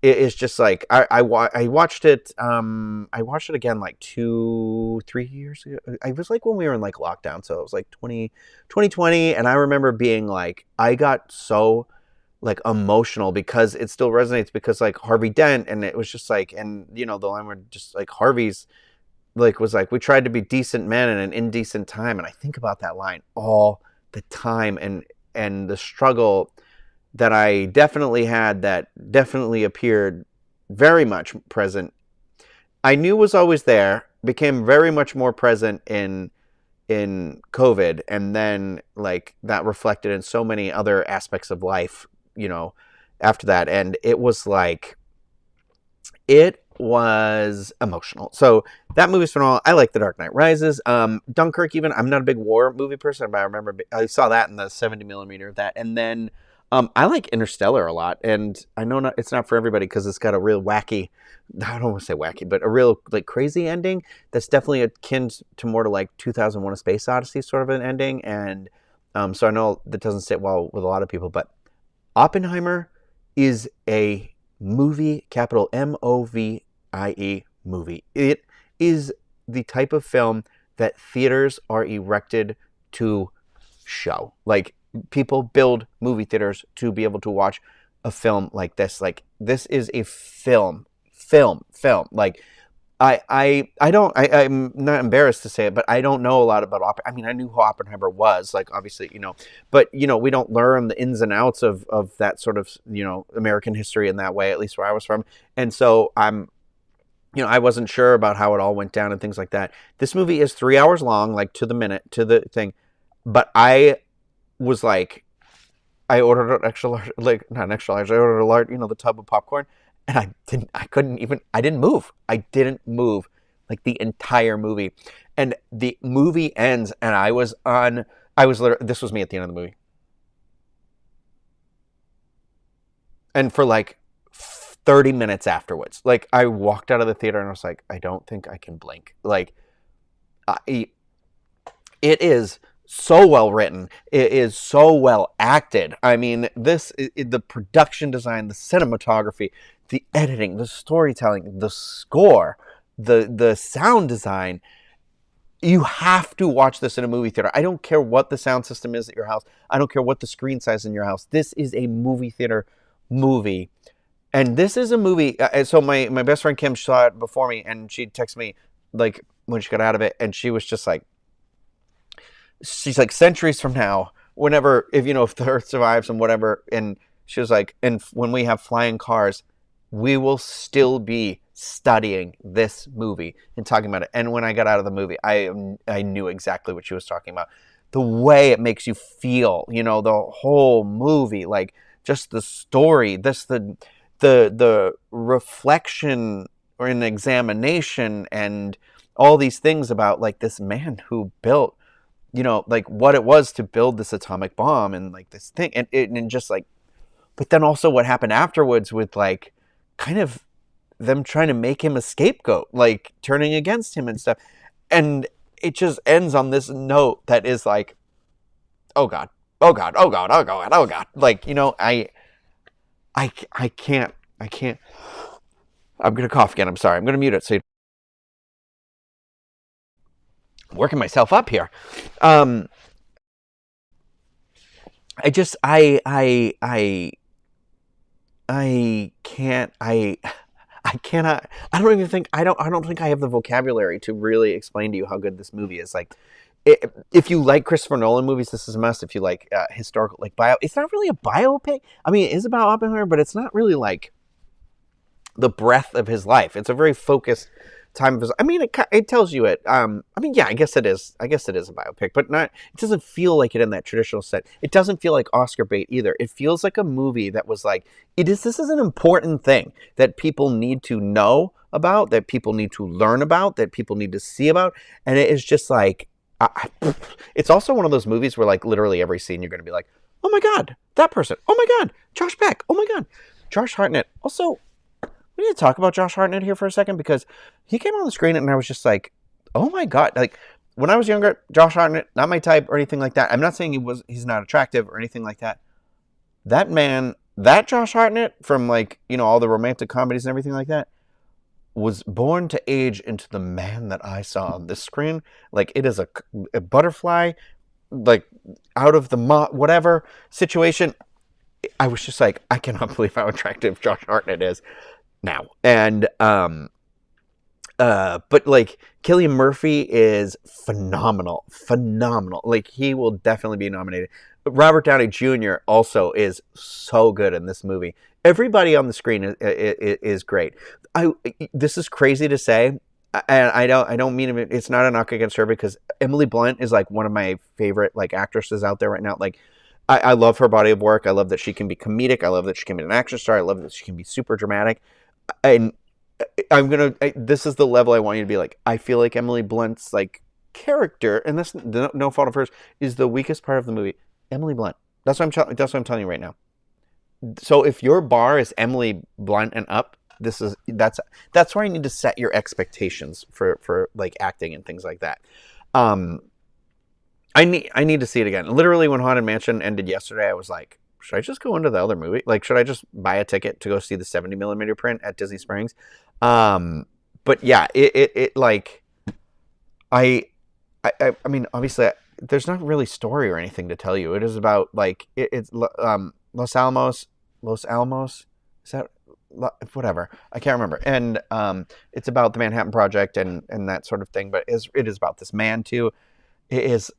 it is just like I watched it. I watched it again like 2-3 years ago. I was like when we were in like lockdown, so it was like 2020, and I remember being like, I got so like emotional because it still resonates, because like Harvey Dent, and it was just like, and the line where just like Harvey's like was like, we tried to be decent men in an indecent time, and I think about that line all the time, and the struggle that I definitely had, that definitely appeared very much present. I knew was always there, became very much more present in COVID, and then like that reflected in so many other aspects of life, after that. And it was like, it was emotional. So that movie's phenomenal. I like The Dark Knight Rises. Dunkirk, even. I'm not a big war movie person, but I remember I saw that in the 70 millimeter of that. And then I like Interstellar a lot, and I know it's not for everybody because it's got a real wacky, I don't want to say wacky, but a real like crazy ending that's definitely akin to more to like 2001: A Space Odyssey sort of an ending. And so I know that doesn't sit well with a lot of people, but Oppenheimer is a movie, capital MOVIE movie. It is the type of film that theaters are erected to show. Like, people build movie theaters to be able to watch a film like this. Like, this is a film. Like, I'm not embarrassed to say it, but I don't know a lot about Oppenheimer. I mean, I knew who Oppenheimer was, like, obviously, but, we don't learn the ins and outs of that sort of, American history in that way, at least where I was from. And so I wasn't sure about how it all went down and things like that. This movie is 3 hours long, like to the minute, to the thing. But I was like, I ordered an extra large, like not an extra large, I ordered a large, the tub of popcorn, and I didn't move. I didn't move like the entire movie. And the movie ends, and this was me at the end of the movie. And for like 30 minutes afterwards, like, I walked out of the theater and I was like, I don't think I can blink. Like, it is so well written. It is so well acted. I mean, the production design, the cinematography, the editing, the storytelling, the score, the sound design. You have to watch this in a movie theater. I don't care what the sound system is at your house. I don't care what the screen size in your house. This is a movie theater movie. And this is a movie. So my best friend Kim saw it before me, and she texted me like when she got out of it, and she was just like, she's like, centuries from now, whenever, if the Earth survives and whatever, and she was like, and when we have flying cars, we will still be studying this movie and talking about it. And when I got out of the movie, I knew exactly what she was talking about. The way it makes you feel, the whole movie, like just the story, the reflection or an examination and all these things about like this man who built, like what it was to build this atomic bomb and like this thing and just like, but then also what happened afterwards with like kind of them trying to make him a scapegoat, like turning against him and stuff. And it just ends on this note that is like, oh God, oh God, oh God, oh God, oh God. Like, I can't, I'm going to cough again. I'm sorry. I'm going to mute it. So working myself up here. I just, I can't, I cannot, I don't even think, I don't think I have the vocabulary to really explain to you how good this movie is. Like, if you like Christopher Nolan movies, this is a must. If you like historical, like it's not really a biopic. I mean, it is about Oppenheimer, but it's not really like the breadth of his life. It's a very focused time of his. I mean, it tells you it. I mean, yeah, I guess it is. I guess it is a biopic, but not. It doesn't feel like it in that traditional sense. It doesn't feel like Oscar bait either. It feels like a movie that was like, it is. This is an important thing that people need to know about, that people need to learn about, that people need to see about, and it is just like. It's also one of those movies where like literally every scene you're going to be like, oh my God, that person. Oh my God, Josh Peck. Oh my God, Josh Hartnett. Also, we need to talk about Josh Hartnett here for a second because he came on the screen and I was just like, oh my God. Like when I was younger, Josh Hartnett, not my type or anything like that. I'm not saying he's not attractive or anything like that. That man, that Josh Hartnett from like, all the romantic comedies and everything like that was born to age into the man that I saw on this screen. Like it is a butterfly, like out of the whatever situation. I was just like, I cannot believe how attractive Josh Hartnett is now. And but like Cillian Murphy is phenomenal. Like he will definitely be nominated. Robert Downey Jr. also is so good in this movie. Everybody on the screen is great. This is crazy to say, and I don't mean it's not a knock against her because Emily Blunt is like one of my favorite like actresses out there right now. Like I love her body of work. I love that she can be comedic. I love that she can be an action star. I love that she can be super dramatic. And this is the level I want you to be like. I feel like Emily Blunt's like character, and that's no fault of hers, is the weakest part of the movie. Emily Blunt. That's what I'm telling you right now. So if your bar is Emily Blunt and up, that's where you need to set your expectations for like acting and things like that. I need to see it again. Literally, when Haunted Mansion ended yesterday, I was like, should I just go into the other movie? Like, should I just buy a ticket to go see the 70mm print at Disney Springs? But yeah, it like, I mean, obviously, there's not really story or anything to tell you. It is about like it's Los Alamos. Is that whatever? I can't remember. And it's about the Manhattan Project and that sort of thing. But it is about this man too. It is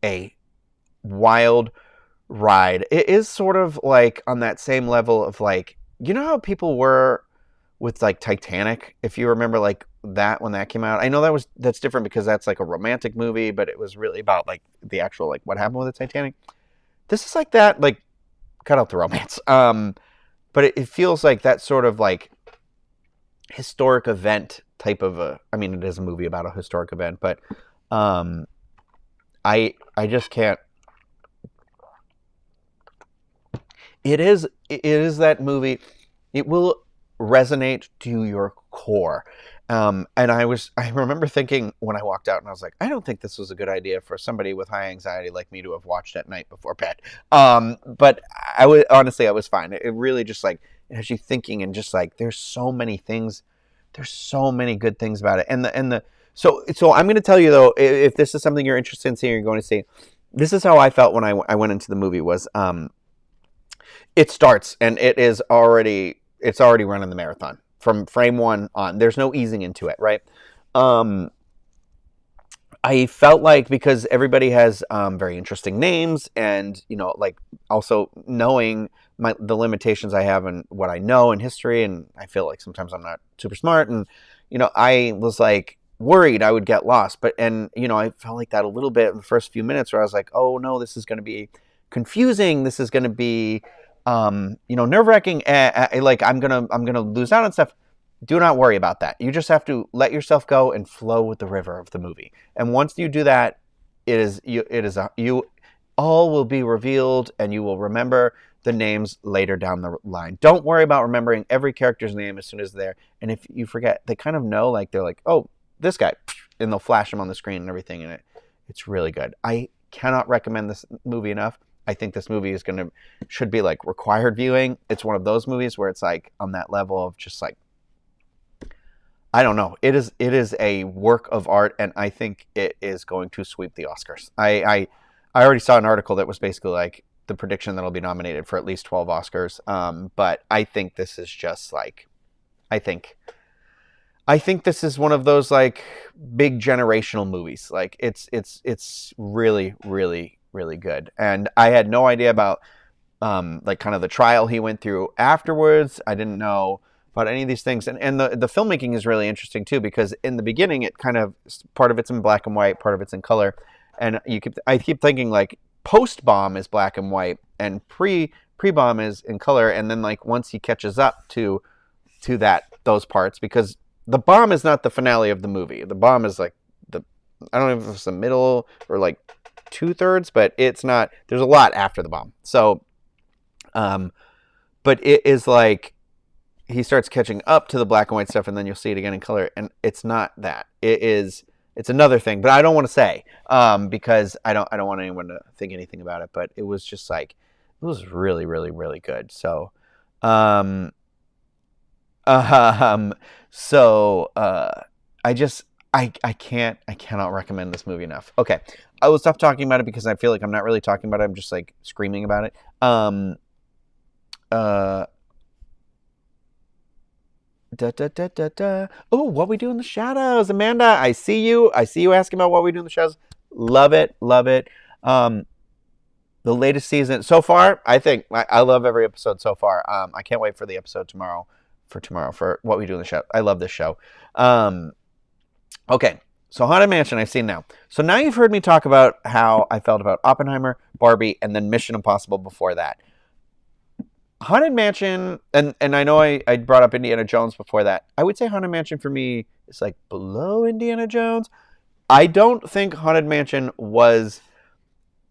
a wild ride. It is sort of like on that same level of like, how people were with like Titanic, if you remember like that when that came out. I know that's different because that's like a romantic movie, but it was really about like the actual like what happened with the Titanic. This is like that, like cut out the romance. But it feels like that sort of like historic event type of I mean, it is a movie about a historic event, but I just can't. It is that movie. It will resonate to your core. And I remember thinking when I walked out, and I was like, I don't think this was a good idea for somebody with high anxiety like me to have watched at night before bed. But I was fine. It really just like, it has you thinking, and just like, there's so many things, there's so many good things about it. So I'm going to tell you though, if this is something you're interested in seeing, you're going to see, this is how I felt when I went into the movie was, it starts and it's already running the marathon from frame one on. There's no easing into it, right? I felt like, because everybody has very interesting names, and like, also knowing the limitations I have and what I know in history, and I feel like sometimes I'm not super smart, and I was like worried I would get lost, I felt like that a little bit in the first few minutes, where I was like, oh no, this is going to be confusing, this is going to be nerve-wracking, like I'm gonna lose out on stuff. Do not worry about that. You just have to let yourself go and flow with the river of the movie. And once you do that, you all will be revealed, and you will remember the names later down the line. Don't worry about remembering every character's name as soon as they're there. And if you forget, they kind of know, like, they're like, oh, this guy, and they'll flash him on the screen and everything. And it's really good. I cannot recommend this movie enough. I think this movie should be like required viewing. It's one of those movies where it's like on that level of just like, I don't know. It is a work of art, and I think it is going to sweep the Oscars. I already saw an article that was basically like the prediction that it'll be nominated for at least 12 Oscars. But I think this is just like, I think this is one of those like big generational movies. Like it's really, really, really good. And I had no idea about like kind of the trial he went through afterwards. I didn't know about any of these things, and the filmmaking is really interesting too, because in the beginning it kind of, part of it's in black and white, part of it's in color, and I keep thinking like post bomb is black and white and pre bomb is in color, and then like once he catches up to those parts, because the bomb is not the finale of the movie. The bomb is like I don't know if it's the middle or like 2/3, but it's not. There's a lot after the bomb. So, but it is like, he starts catching up to the black and white stuff, and then you'll see it again in color, and it's not that. It's another thing, but I don't want to say, because I don't want anyone to think anything about it. But it was just like, it was really, really, really good. So, I cannot recommend this movie enough. Okay, I will stop talking about it because I feel like I'm not really talking about it. I'm just like screaming about it. Oh, What We Do in the Shadows, Amanda. I see you asking about What We Do in the Shadows. Love it. The latest season so far, I think I love every episode so far. I can't wait for the episode tomorrow for What We Do in the Shadows. I love this show. Okay, so Haunted Mansion I've seen now. So now you've heard me talk about how I felt about Oppenheimer, Barbie, and then Mission Impossible before that. Haunted Mansion, and I know I brought up Indiana Jones before that. I would say Haunted Mansion for me is like below Indiana Jones. I don't think Haunted Mansion was...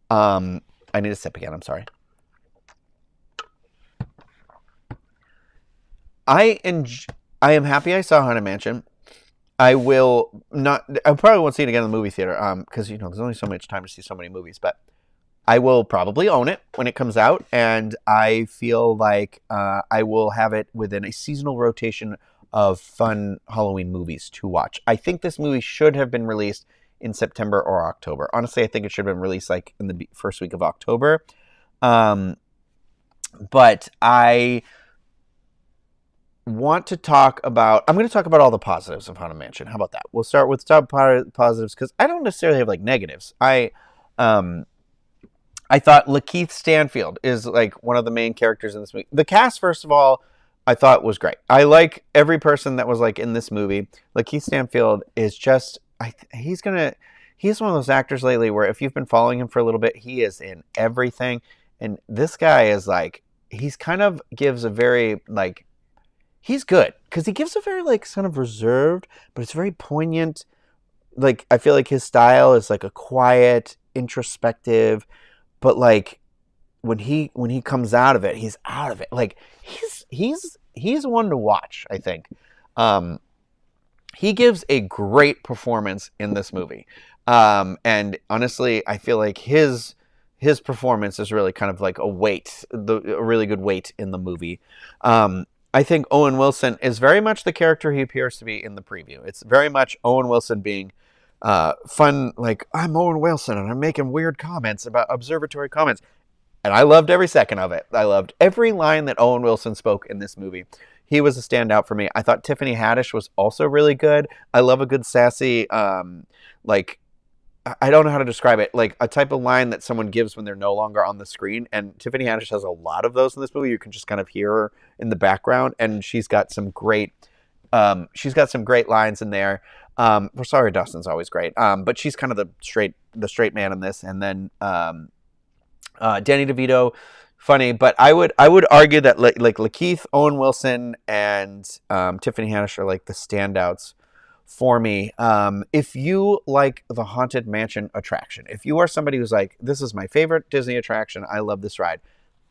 I need to sip again, I'm sorry. I am happy I saw Haunted Mansion. I probably won't see it again in the movie theater, because there's only so much time to see so many movies, but I will probably own it when it comes out, and I feel like I will have it within a seasonal rotation of fun Halloween movies to watch. I think this movie should have been released in September or October. Honestly, I think it should have been released like in the first week of October. But I want to talk about... I'm going to talk about all the positives of Haunted Mansion. How about that? We'll start with top positives, because I don't necessarily have like negatives. I thought Lakeith Stanfield is like one of the main characters in this movie. The cast, first of all, I thought was great. I like every person that was like in this movie. Lakeith Stanfield is just... he's one of those actors lately where if you've been following him for a little bit, he is in everything. And this guy is like, he's kind of gives a very like... He's good because he gives a very like kind of reserved, but it's very poignant. Like, I feel like his style is like a quiet, introspective, but like when he comes out of it, he's out of it. Like he's one to watch, I think. he gives a great performance in this movie. And honestly, I feel like his performance is really kind of like a really good weight in the movie. I think Owen Wilson is very much the character he appears to be in the preview. It's very much Owen Wilson being fun, like, I'm Owen Wilson and I'm making weird comments about observatory comments. And I loved every second of it. I loved every line that Owen Wilson spoke in this movie. He was a standout for me. I thought Tiffany Haddish was also really good. I love a good sassy, like, I don't know how to describe it, like a type of line that someone gives when they're no longer on the screen. And Tiffany Haddish has a lot of those in this movie. You can just kind of hear her in the background, and she's got some great lines in there. Rosario Dawson's always great, but she's kind of the straight man in this. And then Danny DeVito, funny, but I would argue that like Lakeith, Owen Wilson, and Tiffany Haddish are like the standouts for me. If you like the Haunted Mansion attraction, if you are somebody who's like, this is my favorite Disney attraction, I love this ride,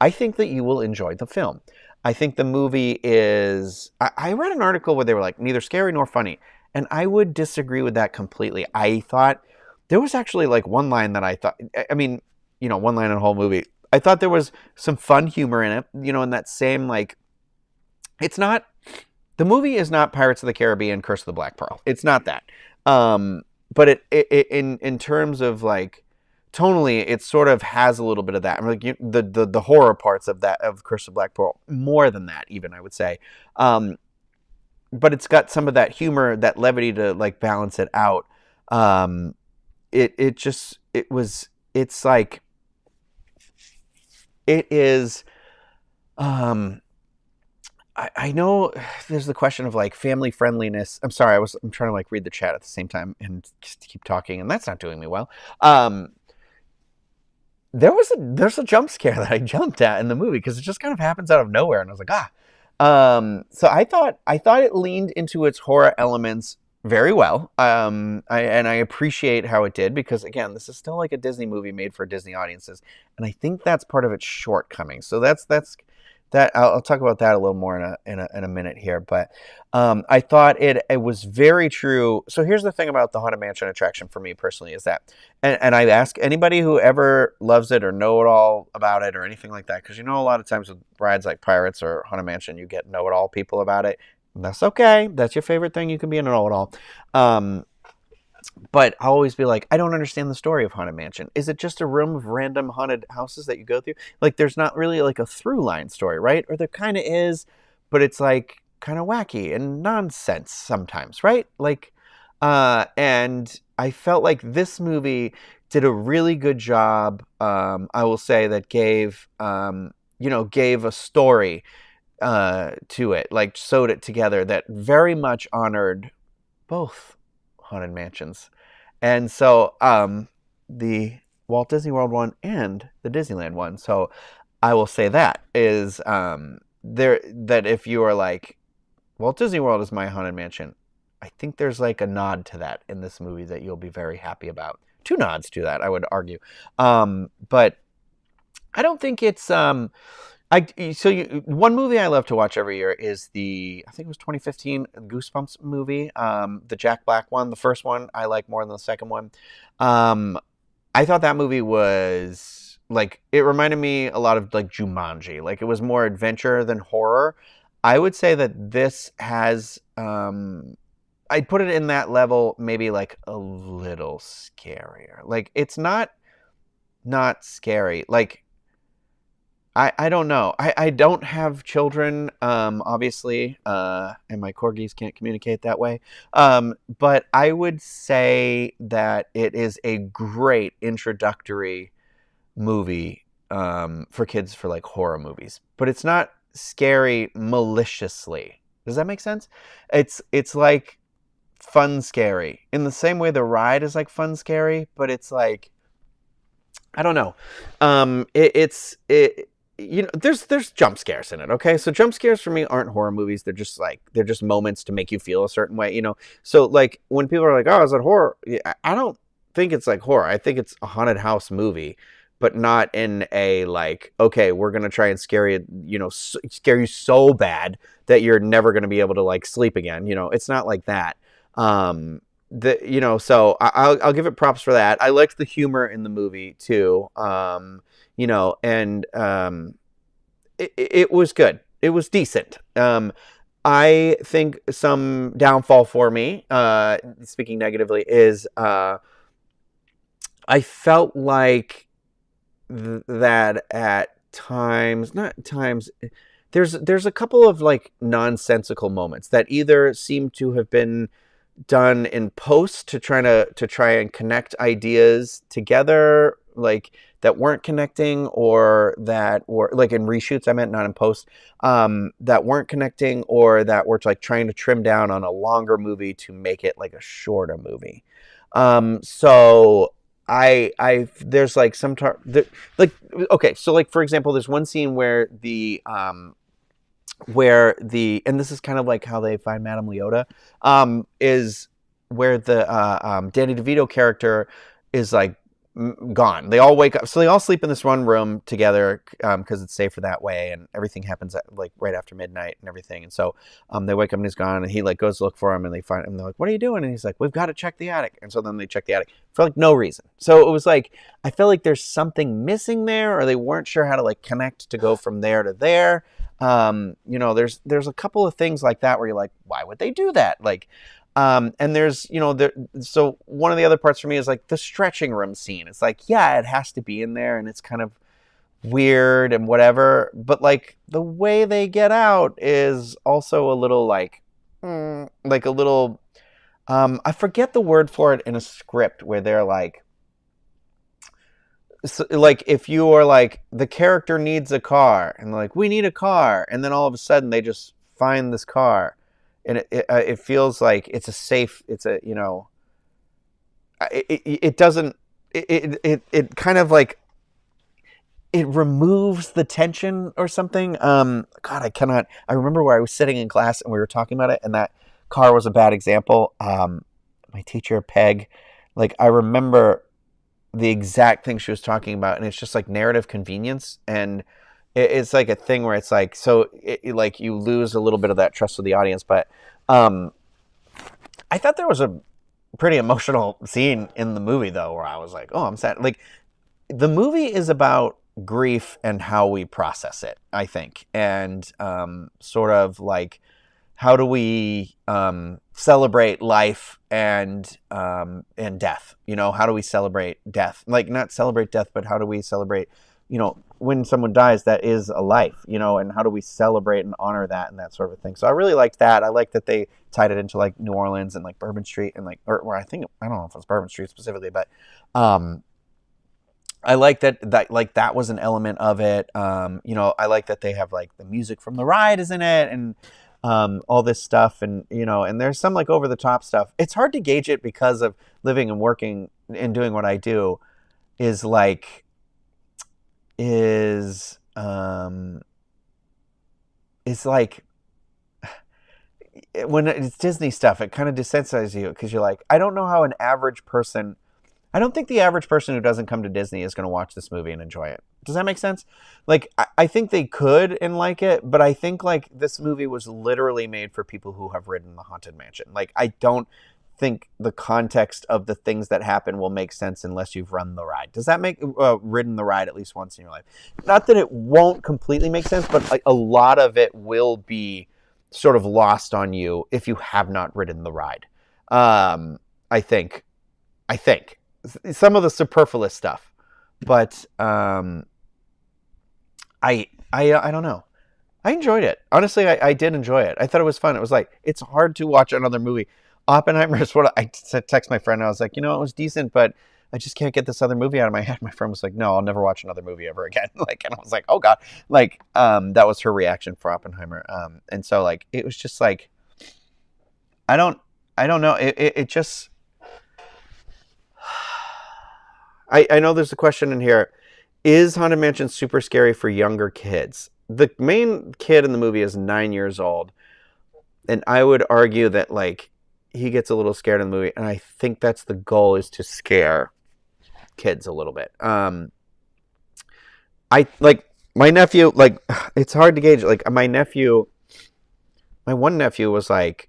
I think that you will enjoy the film. I think the movie is... I read an article where they were like, neither scary nor funny, and I would disagree with that completely. I thought there was actually like one line that I thought... I mean, you know, one line in the whole movie. I thought there was some fun humor in it, you know, in that same, like... It's not... The movie is not Pirates of the Caribbean, Curse of the Black Pearl. It's not that. But it in terms of like tonally, it sort of has a little bit of that. I mean, like the horror parts of that of Curse of the Black Pearl, more than that even, I would say. But it's got some of that humor, that levity to like balance it out. It's like it is. I know there's the question of like family friendliness. I'm sorry, I'm trying to like read the chat at the same time and just keep talking, and that's not doing me well. There's a jump scare that I jumped at in the movie because it just kind of happens out of nowhere, and I was like, So I thought it leaned into its horror elements very well. I appreciate how it did, because again, this is still like a Disney movie made for Disney audiences, and I think that's part of its shortcoming. So that's that I'll talk about that a little more in a minute here. But I thought it was very true. So here's the thing about the Haunted Mansion attraction for me personally is that, and I ask anybody who ever loves it or know it all about it or anything like that, because you know a lot of times with rides like Pirates or Haunted Mansion, you get know-it-all people about it. And that's okay. That's your favorite thing. You can be a know-it-all. But I'll always be like, I don't understand the story of Haunted Mansion. Is it just a room of random haunted houses that you go through? Like, there's not really like a through line story, right? Or there kind of is, but it's like kind of wacky and nonsense sometimes, right? Like, and I felt like this movie did a really good job. I will say that gave a story to it, like sewed it together that very much honored both Haunted Mansions. And so the Walt Disney World one and the Disneyland one. So I will say that is that if you are like, Walt Disney World is my Haunted Mansion, I think there's like a nod to that in this movie that you'll be very happy about. Two nods to that, I would argue. But I don't think it's one movie I love to watch every year is I think it was 2015 Goosebumps movie, the Jack Black one. The first one I like more than the second one. I thought that movie was like, it reminded me a lot of like Jumanji. Like, it was more adventure than horror. I would say that this has, I'd put it in that level, maybe like a little scarier. Like, it's not scary. Like, I don't know. I don't have children, obviously, and my corgis can't communicate that way. But I would say that it is a great introductory movie for kids for like horror movies. But it's not scary maliciously. Does that make sense? It's like fun scary. In the same way the ride is like fun scary, but it's like, I don't know. You know, there's jump scares in it, okay? So jump scares for me aren't horror movies. They're just moments to make you feel a certain way, you know? So, like, when people are like, oh, is it horror? I don't think it's, like, horror. I think it's a haunted house movie, but not in a, like, okay, we're going to try and scare you so bad that you're never going to be able to, like, sleep again. You know, it's not like that. So I'll give it props for that. I liked the humor in the movie too. And it was good. It was decent. I think some downfall for me, speaking negatively, is I felt like that at times, not times. There's a couple of like nonsensical moments that either seem to have been done in post to try and connect ideas together, like that weren't connecting, or that were like in reshoots, I meant, not in post, that weren't connecting, or that were like trying to trim down on a longer movie to make it like a shorter movie. So I there's like like, okay, so like for example, there's one scene and this is kind of like how they find Madame Leota, is where the Danny DeVito character is like gone. They all wake up, so they all sleep in this one room together because it's safer that way, and everything happens at, like right after midnight and everything. And so they wake up and he's gone, and he like goes to look for him, and they find him. And they're like, "What are you doing?" And he's like, "We've got to check the attic." And so then they check the attic for like no reason. So it was like I felt like there's something missing there, or they weren't sure how to like connect to go from there to there. There's a couple of things like that where you're like, why would they do that? Like, and there's, so one of the other parts for me is like the stretching room scene. It's like, yeah, it has to be in there, and it's kind of weird and whatever, but like the way they get out is also a little like a little, I forget the word for it in a script where they're like, so, like if you are like the character needs a car and like we need a car, and then all of a sudden they just find this car, and it feels like it's a safe, it's a it doesn't it kind of like it removes the tension or something. I remember where I was sitting in class and we were talking about it, and that car was a bad example. My teacher Peg, like I remember the exact thing she was talking about, and it's just like narrative convenience, and it's like a thing where it's like, so like you lose a little bit of that trust with the audience. But I thought there was a pretty emotional scene in the movie though, where I was like, oh, I'm sad. Like the movie is about grief and how we process it, I think, and sort of like how do we celebrate life and death? How do we celebrate death? Like not celebrate death, but how do we celebrate, when someone dies, that is a life, and how do we celebrate and honor that and that sort of thing. So I really liked that. I like that they tied it into like New Orleans and like Bourbon Street and like, or I don't know if it's Bourbon Street specifically, but I like that like that was an element of it. I like that they have like the music from the ride is in it, and all this stuff, and and there's some like over the top stuff. It's hard to gauge it because of living and working and doing what I do. Is like it's like when it's Disney stuff, it kind of desensitizes you because you're like, I don't know how an average person. I don't think the average person who doesn't come to Disney is going to watch this movie and enjoy it. Does that make sense? Like, I think they could and like it, but I think like this movie was literally made for people who have ridden the Haunted Mansion. Like, I don't think the context of the things that happen will make sense unless you've run the ride. Does that make ridden the ride at least once in your life? Not that it won't completely make sense, but like a lot of it will be sort of lost on you if you have not ridden the ride. I think some of the superfluous stuff, but I don't know. I enjoyed it. Honestly, I did enjoy it. I thought it was fun. It was like, it's hard to watch another movie. Oppenheimer is what I text my friend. I was like, it was decent, but I just can't get this other movie out of my head. My friend was like, no, I'll never watch another movie ever again. Like, and I was like, oh God. Like, that was her reaction for Oppenheimer. And so like, it was just like, I don't know. It just, I know there's a question in here. Is Haunted Mansion super scary for younger kids? The main kid in the movie is 9 years old. And I would argue that like he gets a little scared in the movie. And I think that's the goal, is to scare kids a little bit. I like my nephew, like it's hard to gauge. Like my one nephew was like,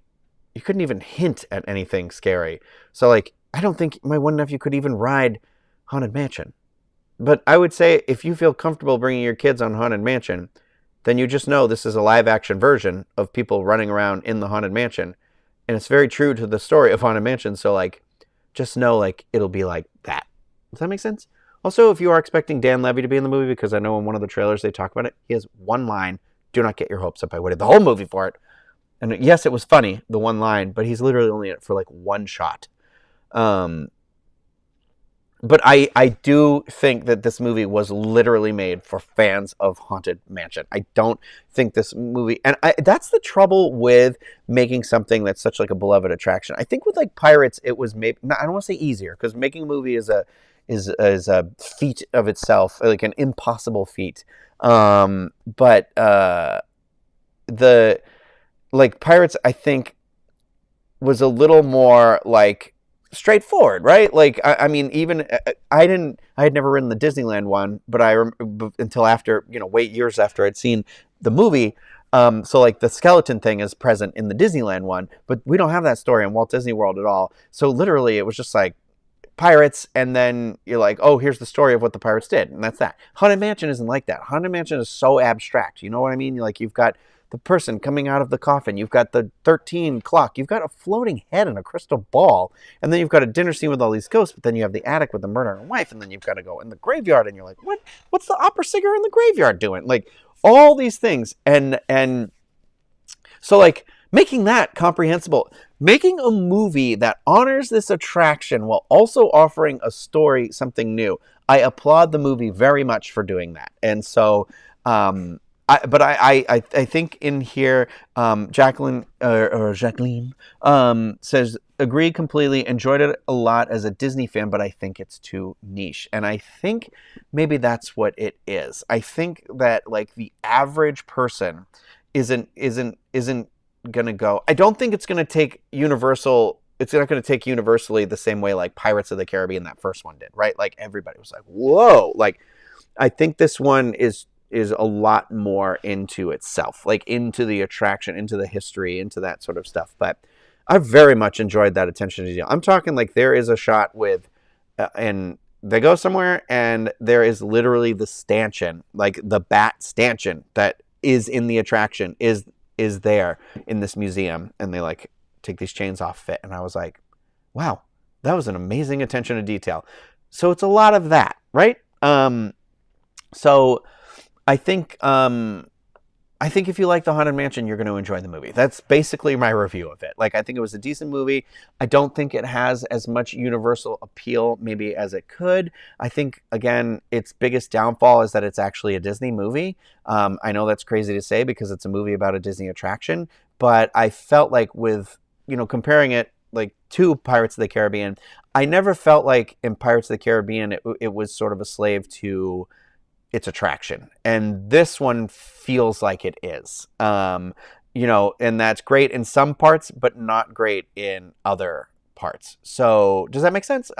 you couldn't even hint at anything scary. So like, I don't think my one nephew could even ride Haunted Mansion. But I would say if you feel comfortable bringing your kids on Haunted Mansion, then you just know this is a live action version of people running around in the Haunted Mansion. And it's very true to the story of Haunted Mansion. So like, just know like it'll be like that. Does that make sense? Also, if you are expecting Dan Levy to be in the movie, because I know in one of the trailers they talk about it, he has one line. Do not get your hopes up. I waited the whole movie for it. And yes, it was funny, the one line, but he's literally only in it for like one shot. But I do think that this movie was literally made for fans of Haunted Mansion. I don't think this movie, and that's the trouble with making something that's such like a beloved attraction. I think with like Pirates, it was maybe, I don't want to say easier, because making a movie is a feat of itself, like an impossible feat. But the like Pirates, I think, was a little more like straightforward, right? Like, I mean, even I had never ridden the Disneyland one, but until after, wait years after I'd seen the movie. So like the skeleton thing is present in the Disneyland one, but we don't have that story in Walt Disney World at all. So literally it was just like pirates, and then you're like, oh, here's the story of what the pirates did, and that's that. Haunted Mansion isn't like that. Haunted Mansion is so abstract. You know what I mean? Like, you've got the person coming out of the coffin. You've got the 13 clock. You've got a floating head and a crystal ball. And then you've got a dinner scene with all these ghosts. But then you have the attic with the murdering wife. And then you've got to go in the graveyard. And you're like, what? What's the opera singer in the graveyard doing? Like, all these things. And so, like, making that comprehensible. Making a movie that honors this attraction while also offering a story, something new. I applaud the movie very much for doing that. And so, I think in here, Jacqueline says, agree completely, enjoyed it a lot as a Disney fan, but I think it's too niche. And I think maybe that's what it is. I think that like the average person isn't gonna go. I don't think it's gonna take Universal. It's not going to take universally the same way like Pirates of the Caribbean, that first one, did, right? Like everybody was like, whoa. Like, I think this one is a lot more into itself, like into the attraction, into the history, into that sort of stuff. But I very much enjoyed that attention to detail. I'm talking like there is a shot with, and they go somewhere and there is literally the stanchion, like the bat stanchion that is in the attraction is there in this museum. And they like take these chains off it. And I was like, wow, that was an amazing attention to detail. So it's a lot of that, right? So I think if you like the Haunted Mansion, you're going to enjoy the movie. That's basically my review of it. Like, I think it was a decent movie. I don't think it has as much universal appeal maybe as it could. I think, again, its biggest downfall is that it's actually a Disney movie. I know that's crazy to say because it's a movie about a Disney attraction, but I felt like with, comparing it like to Pirates of the Caribbean, I never felt like in Pirates of the Caribbean it was sort of a slave to its attraction, and this one feels like it is. And that's great in some parts, but not great in other parts. So does that make sense?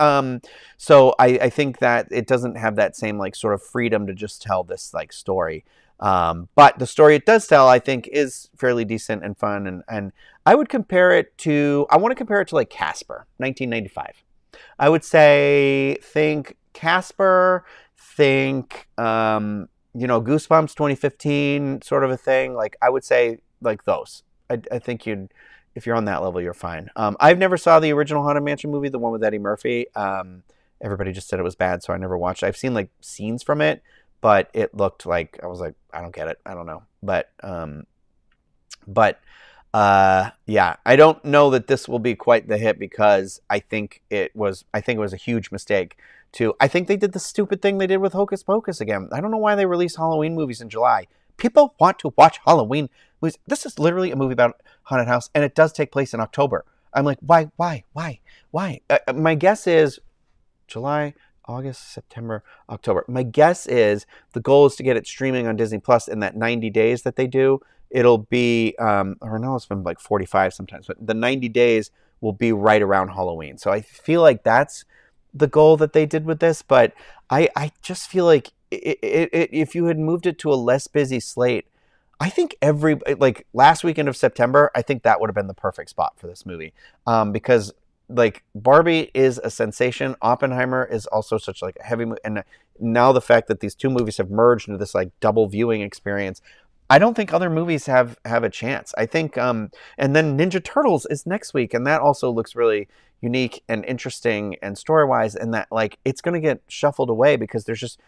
So I think that it doesn't have that same like sort of freedom to just tell this like story. But the story it does tell, I think, is fairly decent and fun. And I would compare it to, like Casper, 1995. I would say, think Casper, think, Goosebumps 2015, sort of a thing. Like, I would say like those. I think if you're on that level, you're fine. I've never saw the original Haunted Mansion movie, the one with Eddie Murphy. Everybody just said it was bad, so I never watched it. I've seen like scenes from it, but it looked like, I was like, I don't get it. I don't know. But yeah, I don't know that this will be quite the hit because I think it was a huge mistake I think they did the stupid thing they did with Hocus Pocus again. I don't know why they release Halloween movies in July. People want to watch Halloween movies. This is literally a movie about haunted house, and it does take place in October. I'm like, why? My guess is July, August, September, October. My guess is the goal is to get it streaming on Disney Plus in that 90 days that they do. It'll be, or no, it's been like 45 sometimes, but the 90 days will be right around Halloween. So I feel like that's the goal that they did with this, but I just feel like if you had moved it to a less busy slate, I think like last weekend of September, I think that would have been the perfect spot for this movie, because like Barbie is a sensation. Oppenheimer is also such like a heavy movie, and now the fact that these two movies have merged into this like double viewing experience, I don't think other movies have a chance. I think, and then Ninja Turtles is next week, and that also looks really unique and interesting and story wise, and that like it's going to get shuffled away because there's just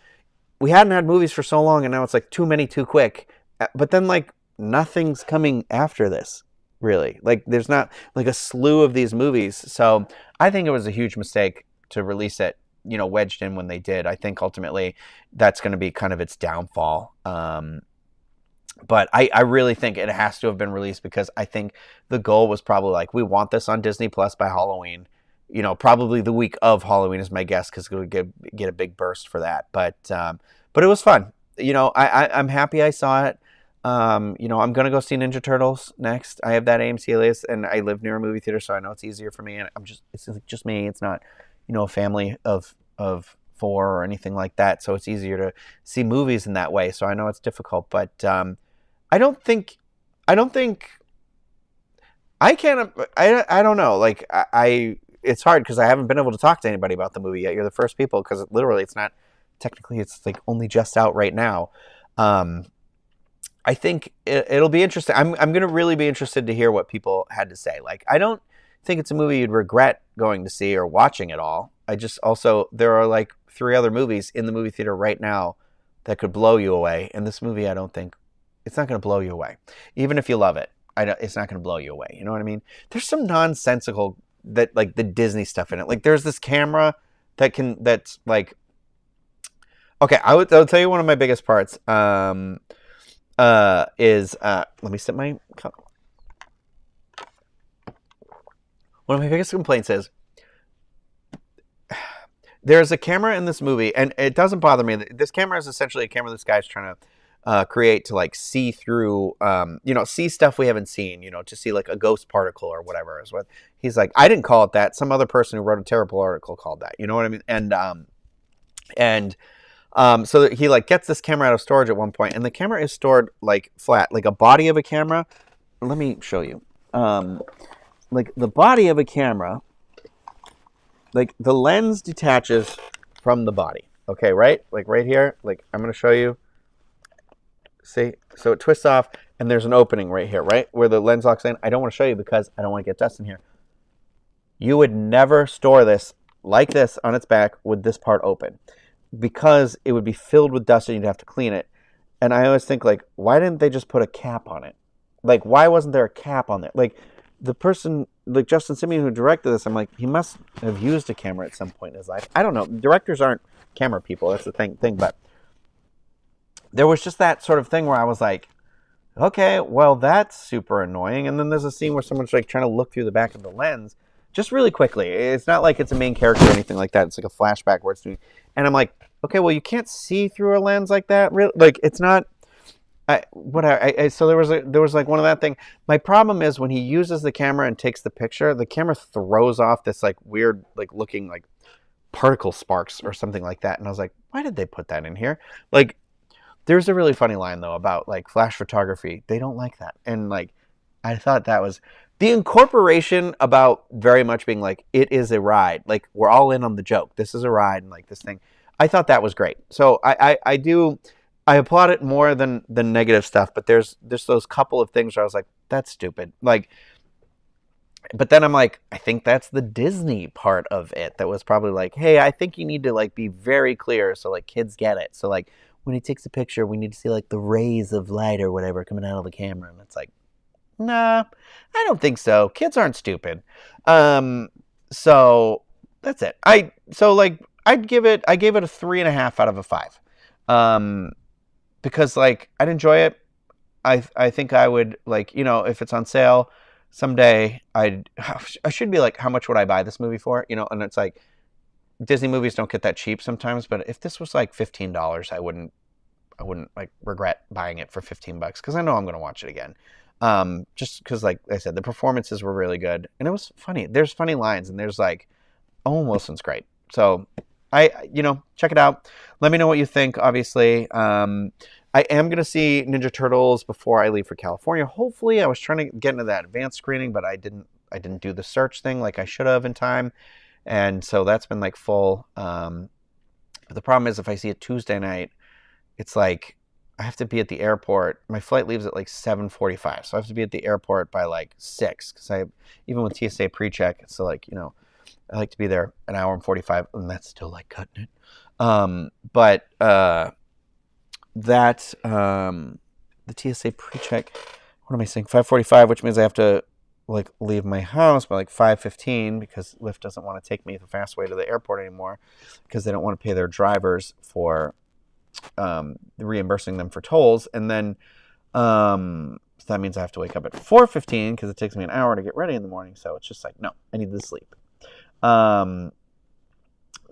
we hadn't had movies for so long, and now it's like too many too quick. But then like nothing's coming after this, really. Like there's not like a slew of these movies. So I think it was a huge mistake to release it, wedged in when they did. I think ultimately that's going to be kind of its downfall. But I really think it has to have been released because I think the goal was probably like, we want this on Disney Plus by Halloween. Probably the week of Halloween is my guess because it would get a big burst for that. But it was fun. I'm happy I saw it. I'm going to go see Ninja Turtles next. I have that AMC list, and I live near a movie theater, so I know it's easier for me. And it's just me. It's not, a family of four or anything like that. So it's easier to see movies in that way. So I know it's difficult, but I don't think I can't. I don't know. Like it's hard because I haven't been able to talk to anybody about the movie yet. You're the first people because literally it's not technically it's like only just out right now. I think it'll be interesting. I'm going to really be interested to hear what people had to say. Like, I don't think it's a movie you'd regret going to see or watching at all. I just also, there are like 3 other movies in the movie theater right now that could blow you away. And this movie, I don't think, it's not going to blow you away. Even if you love it, it's not going to blow you away. You know what I mean? There's some nonsensical, that like the Disney stuff in it. Like there's this camera that's like, okay, I'll tell you one of my biggest parts. Is let me sip my cup. One of my biggest complaints is there's a camera in this movie, and it doesn't bother me. This camera is essentially a camera this guy's trying to create to like see through, see stuff we haven't seen, to see like a ghost particle or whatever is what he's like. I didn't call it that. Some other person who wrote a terrible article called that. You know what I mean? So he like gets this camera out of storage at one point, and the camera is stored like flat, like a body of a camera. Let me show you. Like the body of a camera, like the lens detaches from the body. Okay, right? Like right here. Like I'm going to show you. See? So it twists off, and there's an opening right here, right? Where the lens locks in. I don't want to show you because I don't want to get dust in here. You would never store this like this on its back with this part open, because it would be filled with dust and you'd have to clean it. And I always think, like, why didn't they just put a cap on it? Like, why wasn't there a cap on there? Like, the person, like Justin Simeon who directed this, I'm like, he must have used a camera at some point in his life. I don't know. Directors aren't camera people. That's the thing. But there was just that sort of thing where I was like, okay, well, that's super annoying. And then there's a scene where someone's like trying to look through the back of the lens just really quickly. It's not like it's a main character or anything like that. It's like a flashback where it's doing, and I'm like, okay, well, you can't see through a lens like that. Really, like it's not. So there was like one of that thing. My problem is when he uses the camera and takes the picture, the camera throws off this like weird, like looking like particle sparks or something like that. And I was like, why did they put that in here? Like, there's a really funny line though about like flash photography. They don't like that, and like I thought that was. The incorporation about very much being like, it is a ride. Like, we're all in on the joke. This is a ride and like this thing. I thought that was great. So I applaud it more than the negative stuff, but there's those couple of things where I was like, that's stupid. Like, but then I'm like, I think that's the Disney part of it that was probably like, hey, I think you need to like be very clear so like kids get it. So like when he takes a picture, we need to see like the rays of light or whatever coming out of the camera. And it's like, nah, I don't think so. Kids aren't stupid. So that's it. I gave it a 3.5 out of a 5. Because like I'd enjoy it. I think I would like, if it's on sale someday, I should be like, how much would I buy this movie for? And it's like Disney movies don't get that cheap sometimes, but if this was like $15, I wouldn't like regret buying it for $15 because I know I'm going to watch it again. Just because, like I said, the performances were really good and it was funny. There's funny lines and there's like, Owen Wilson's great. So check it out. Let me know what you think. Obviously, I am going to see Ninja Turtles before I leave for California. Hopefully, I was trying to get into that advanced screening, but I didn't do the search thing like I should have in time, and so that's been like full. But the problem is, if I see it Tuesday night, it's like I have to be at the airport. My flight leaves at like 7:45, so I have to be at the airport by like 6 because even with TSA pre-check, it's still like I like to be there an hour and 45, and that's still like cutting it. But that the TSA pre-check. What am I saying? 5:45, which means I have to like leave my house by like 5:15 because Lyft doesn't want to take me the fast way to the airport anymore because they don't want to pay their drivers for reimbursing them for tolls. And then so that means I have to wake up at 4:15 because it takes me an hour to get ready in the morning. So it's just like, no, I need to sleep.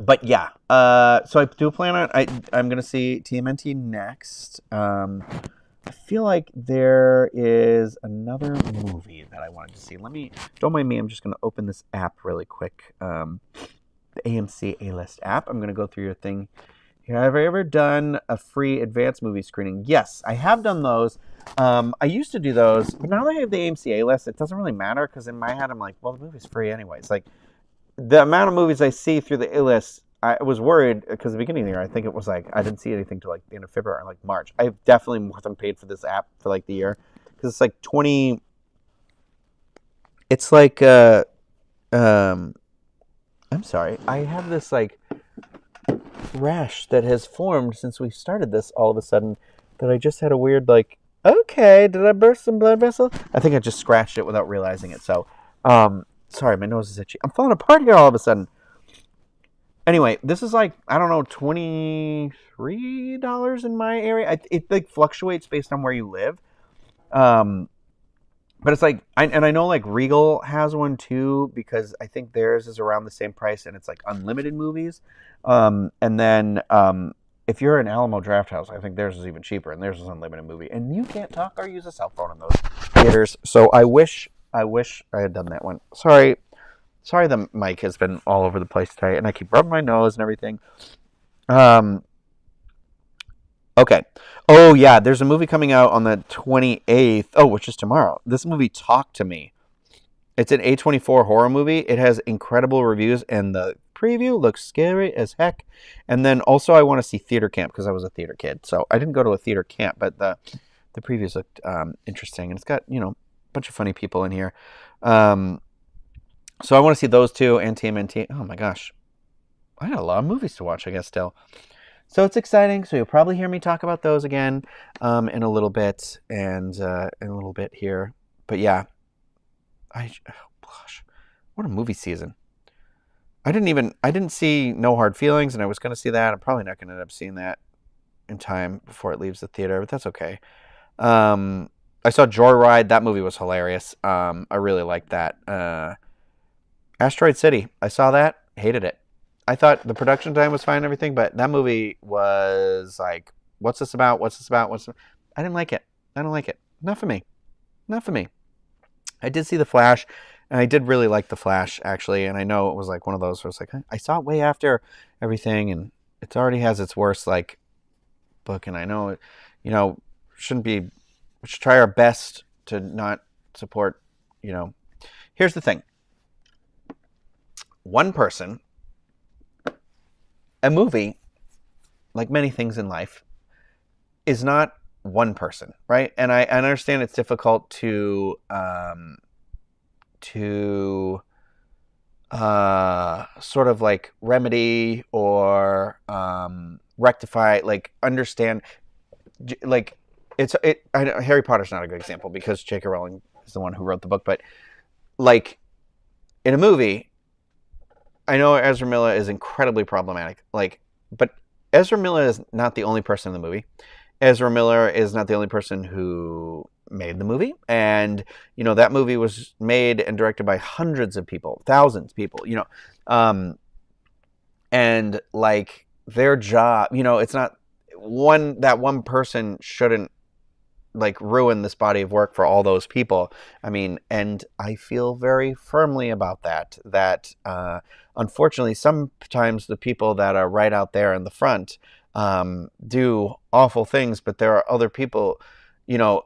But yeah, so I do plan on, I'm going to see TMNT next. I feel like there is another movie that I wanted to see. Don't mind me, I'm just going to open this app really quick. The AMC A-List app. I'm going to go through your thing here. Have I ever done a free advanced movie screening? Yes, I have done those. I used to do those, but now that I have the AMC A-List, it doesn't really matter because in my head, I'm like, well, the movie's free anyways. Like, the amount of movies I see through the A-List, I was worried because at the beginning of the year, I think it was like I didn't see anything till like the end of February, like March. I definitely more than paid for this app for like the year because it's like 20. It's like I'm sorry, I have this like rash that has formed since we started this all of a sudden that I just had a weird like. Okay, did I burst some blood vessel? I think I just scratched it without realizing it. So, sorry, my nose is itchy. I'm falling apart here all of a sudden. Anyway, this is like, I don't know, $23 in my area. It like fluctuates based on where you live. But it's like, I know like Regal has one too, because I think theirs is around the same price and it's like unlimited movies. And then if you're in Alamo Drafthouse, I think theirs is even cheaper and theirs is unlimited movie. And you can't talk or use a cell phone in those theaters. So I wish I had done that one. Sorry, the mic has been all over the place today, and I keep rubbing my nose and everything. Okay. Oh, yeah, there's a movie coming out on the 28th. Oh, which is tomorrow. This movie, Talk to Me. It's an A24 horror movie. It has incredible reviews, and the preview looks scary as heck. And then also I want to see Theater Camp because I was a theater kid. So I didn't go to a theater camp, but the previews looked interesting, and it's got, a bunch of funny people in here. So I want to see those two and TMNT. Oh my gosh. I got a lot of movies to watch, I guess, still. So it's exciting. So you'll probably hear me talk about those again in a little bit and in a little bit here. But yeah. Oh gosh. What a movie season. I didn't see No Hard Feelings, and I was going to see that. I'm probably not going to end up seeing that in time before it leaves the theater, but that's okay. I saw Joyride. That movie was hilarious. I really liked that. Asteroid City. I saw that. Hated it. I thought the production time was fine and everything, but that movie was like, what's this about? I didn't like it. I don't like it. Not for me. I did see The Flash, and I did really like The Flash, actually, and I know it was like one of those where it's like, I saw it way after everything, and it already has its worst, like, book, and I know it, shouldn't be, we should try our best to not support, Here's the thing. One person, a movie, like many things in life, is not one person, right? And I understand it's difficult to sort of like remedy or rectify, like understand, like Harry Potter's not a good example because J.K. Rowling is the one who wrote the book, but like in a movie, I know Ezra Miller is incredibly problematic, but Ezra Miller is not the only person in the movie. Ezra Miller is not the only person who made the movie. And, that movie was made and directed by hundreds of people, thousands of people, and like their job, it's not that one person shouldn't like ruin this body of work for all those people. I mean, and I feel very firmly about that unfortunately, sometimes the people that are right out there in the front do awful things, but there are other people, you know,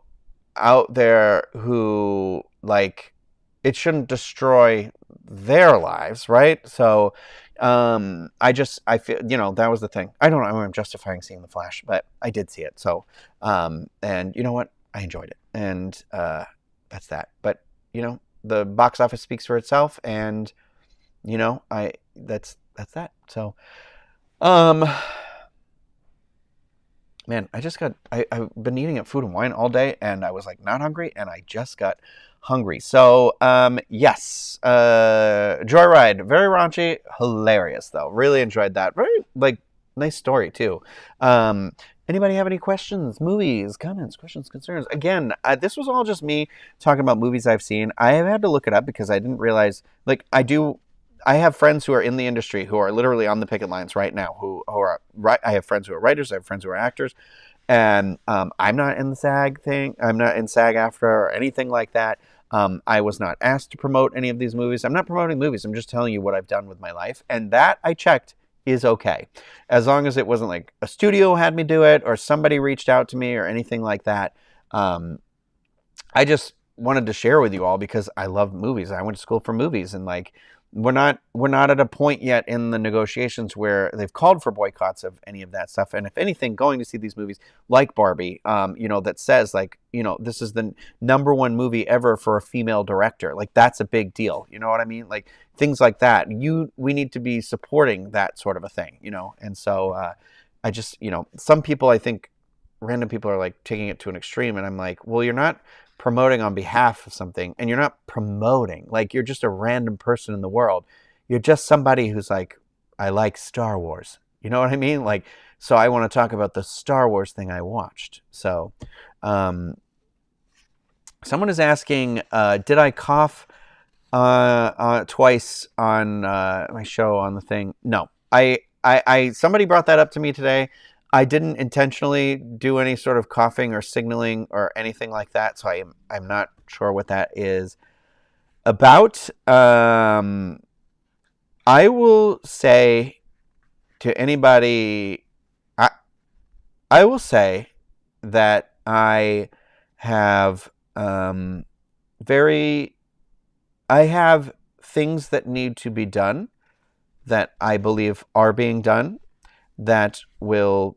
out there who, like, it shouldn't destroy their lives, right? So I feel, that was the thing. I don't know, I'm justifying seeing The Flash, but I did see it. So and you know what? I enjoyed it. And that's that. But the box office speaks for itself, and I that's that. So um man, I've been eating at Food and Wine all day, and I was like not hungry, and I just got hungry. So, yes, Joyride, very raunchy, hilarious though. Really enjoyed that. Very, like, nice story too. Anybody have any questions, movies, comments, questions, concerns? Again, this was all just me talking about movies I've seen. I have had to look it up because I didn't realize, like, I have friends who are in the industry who are literally on the picket lines right now. Who are right? I have friends who are writers. I have friends who are actors, and I'm not in the SAG thing. I'm not in SAG-AFTRA or anything like that. I was not asked to promote any of these movies. I'm not promoting movies. I'm just telling you what I've done with my life, and that I checked is okay, as long as it wasn't like a studio had me do it or somebody reached out to me or anything like that. I just wanted to share with you all because I love movies. I went to school for movies, and like we're not at a point yet in the negotiations where they've called for boycotts of any of that stuff. And if anything, going to see these movies like Barbie, that says like, this is the #1 movie ever for a female director. Like that's a big deal. You know what I mean? Like things like that. We need to be supporting that sort of a thing, And so I just, some people, I think random people are like taking it to an extreme, and I'm like, well, you're not promoting on behalf of something, and you're not promoting, like you're just a random person in the world. You're just somebody who's like, I like Star Wars. You know what I mean? Like, so I want to talk about the Star Wars thing I watched. So someone is asking, did I cough twice on my show on the thing? No, I somebody brought that up to me today. I didn't intentionally do any sort of coughing or signaling or anything like that, so I'm not sure what that is about. I will say to anybody, I will say that I have I have things that need to be done that I believe are being done that will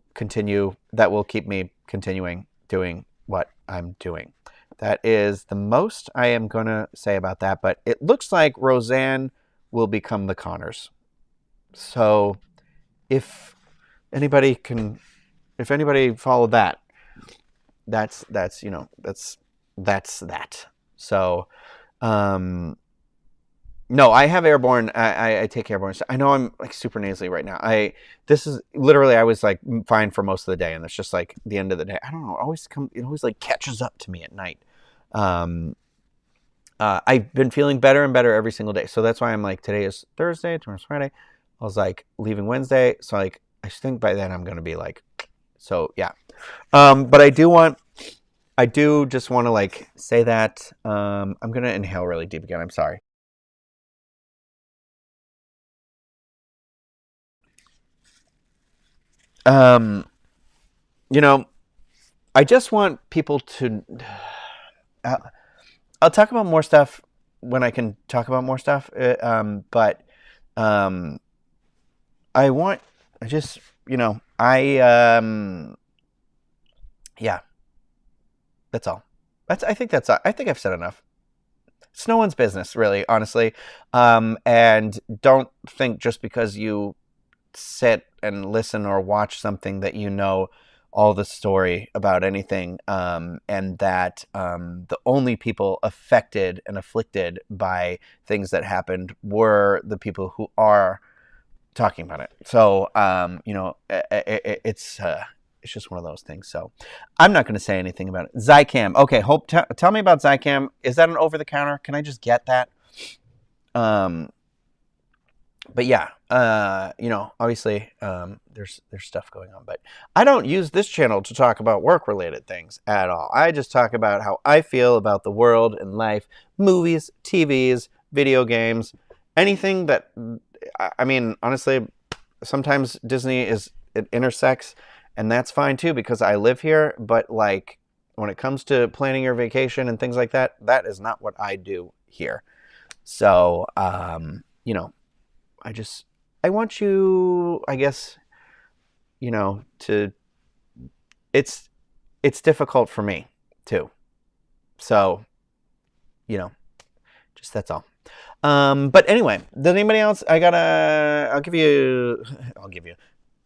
keep me continuing doing what I'm doing. That is the most I am going to say about that, but it looks like Roseanne will become the Connors. So if anybody followed that, that's that. So no, I have airborne. I take airborne. I know I'm like super nasally right now. This is literally, I was like fine for most of the day, and it's just like the end of the day. I don't know. It always like catches up to me at night. I've been feeling better and better every single day. So that's why I'm like, today is Thursday, tomorrow's Friday. I was like leaving Wednesday. So like, I think by then I'm going to be like, so yeah. But I do just want to like say that, I'm going to inhale really deep again. I'm sorry. I just want people to, I'll talk about more stuff when I can talk about more stuff. But yeah, that's all. I think that's all. I think I've said enough. It's no one's business, really, honestly. And don't think just because you sit and listen or watch something that all the story about anything, and that the only people affected and afflicted by things that happened were the people who are talking about it. So it's just one of those things. So I'm not going to say anything about it. Zycam. Okay, Hope, tell me about Zycam. Is that an over-the-counter? Can I just get that? But yeah, obviously, there's stuff going on, but I don't use this channel to talk about work-related things at all. I just talk about how I feel about the world and life, movies, TVs, video games, anything that, I mean, honestly, sometimes Disney is it intersects, and that's fine too because I live here. But like when it comes to planning your vacation and things like that, that is not what I do here. So you know, I want you, I guess, you know, to it's difficult for me too. So, you know, just that's all. But anyway, does anybody else? I'll give you.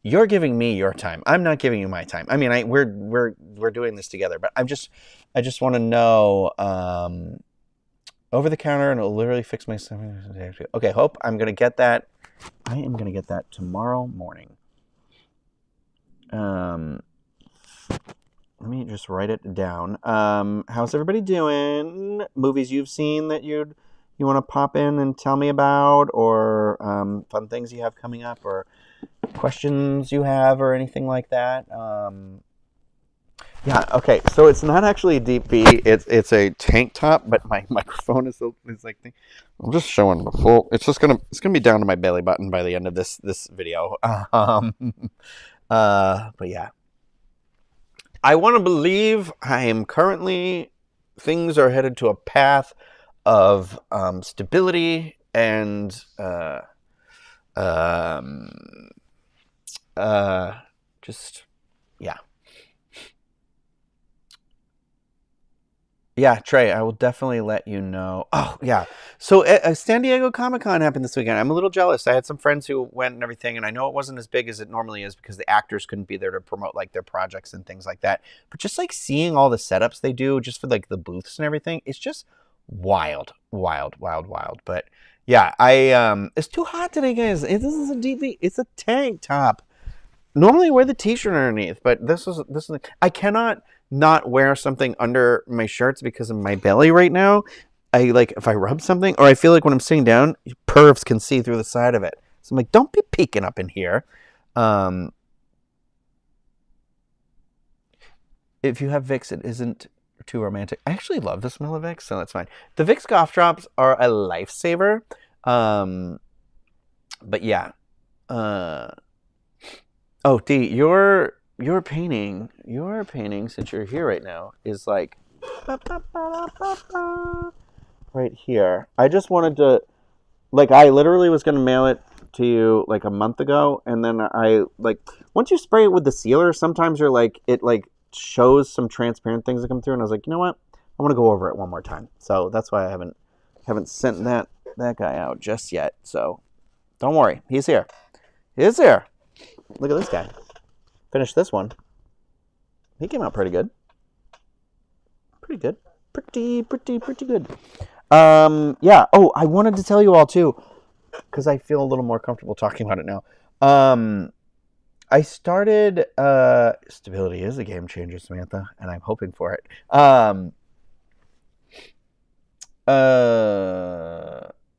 You're giving me your time. I'm not giving you my time. I mean, we're doing this together, but I just want to know. Over the counter, and it'll literally fix my stomach. Okay, Hope. I'm gonna get that. I am gonna get that tomorrow morning. Let me just write it down. How's everybody doing? Movies you've seen that you want to pop in and tell me about, or fun things you have coming up, or questions you have, or anything like that. Yeah. Okay. So it's not actually a deep V. It's a tank top, but my microphone is like. I'm just showing the full. It's gonna be down to my belly button by the end of this video. But yeah. I want to believe I am currently, things are headed to a path of stability and just, yeah. Yeah, Trey, I will definitely let you know. Oh, yeah. So San Diego Comic-Con happened this weekend. I'm a little jealous. I had some friends who went and everything, and I know it wasn't as big as it normally is because the actors couldn't be there to promote like their projects and things like that. But just like seeing all the setups they do just for like the booths and everything, it's just wild. But yeah, it's too hot today, guys. This is a DV. It's a tank top. Normally I wear the t-shirt underneath, but this is I cannot not wear something under my shirts because of my belly right now. I like if I rub something, or I feel like when I'm sitting down, pervs can see through the side of it. So I'm like, don't be peeking up in here. If you have Vicks, it isn't too romantic. I actually love the smell of Vicks, so that's fine. The Vicks cough drops are a lifesaver. But yeah. Oh, Dee, your painting, since you're here right now, is like right here. I just wanted to, like, I literally was going to mail it to you like a month ago, and then I, like, once you spray it with the sealer, sometimes you're like, it like shows some transparent things that come through, and I was like, you know what? I want to go over it one more time. So that's why I haven't sent that guy out just yet. So don't worry, he's here. He's here. Look at this guy. Finished this one. He came out pretty good. Pretty good. Pretty good. Yeah. Oh, I wanted to tell you all too, because I feel a little more comfortable talking about it now. I started stability is a game changer, Samantha, and I'm hoping for it.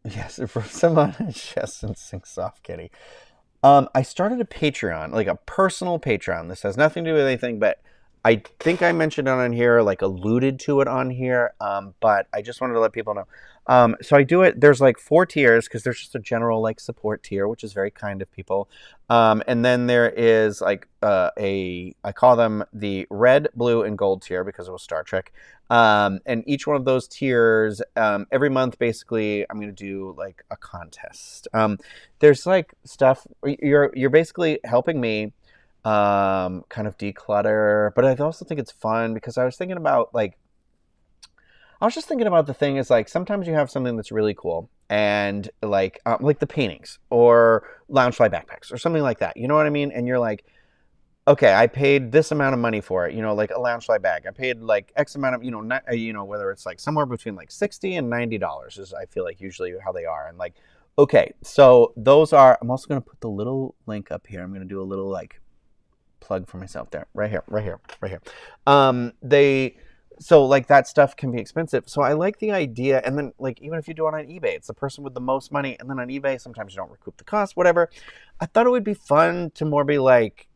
Yes, for someone just and sing soft kitty. I started a Patreon, like a personal Patreon. This has nothing to do with anything, but I think I mentioned it on here, like alluded to it on here. But I just wanted to let people know. So I do it. There's like 4 tiers because there's just a general like support tier, which is very kind of people. And then there is like I call them the red, blue, and gold tier because it was Star Trek. And each one of those tiers, every month, basically, I'm going to do like a contest. There's like stuff you're basically helping me kind of declutter, but I also think it's fun because I was just thinking about the thing is like sometimes you have something that's really cool and like the paintings or Loungefly backpacks or something like that. You know what I mean? And you're like, okay, I paid this amount of money for it, you know, like a Loungefly bag. I paid like X amount of, whether it's like somewhere between like $60 and $90 is I feel like usually how they are. And like, okay, so those are, I'm also going to put the little link up here. I'm going to do a little like plug for myself there, right here. So like that stuff can be expensive. So I like the idea. And then like, even if you do it on eBay, it's the person with the most money. And then on eBay, sometimes you don't recoup the cost, whatever. I thought it would be fun to more be like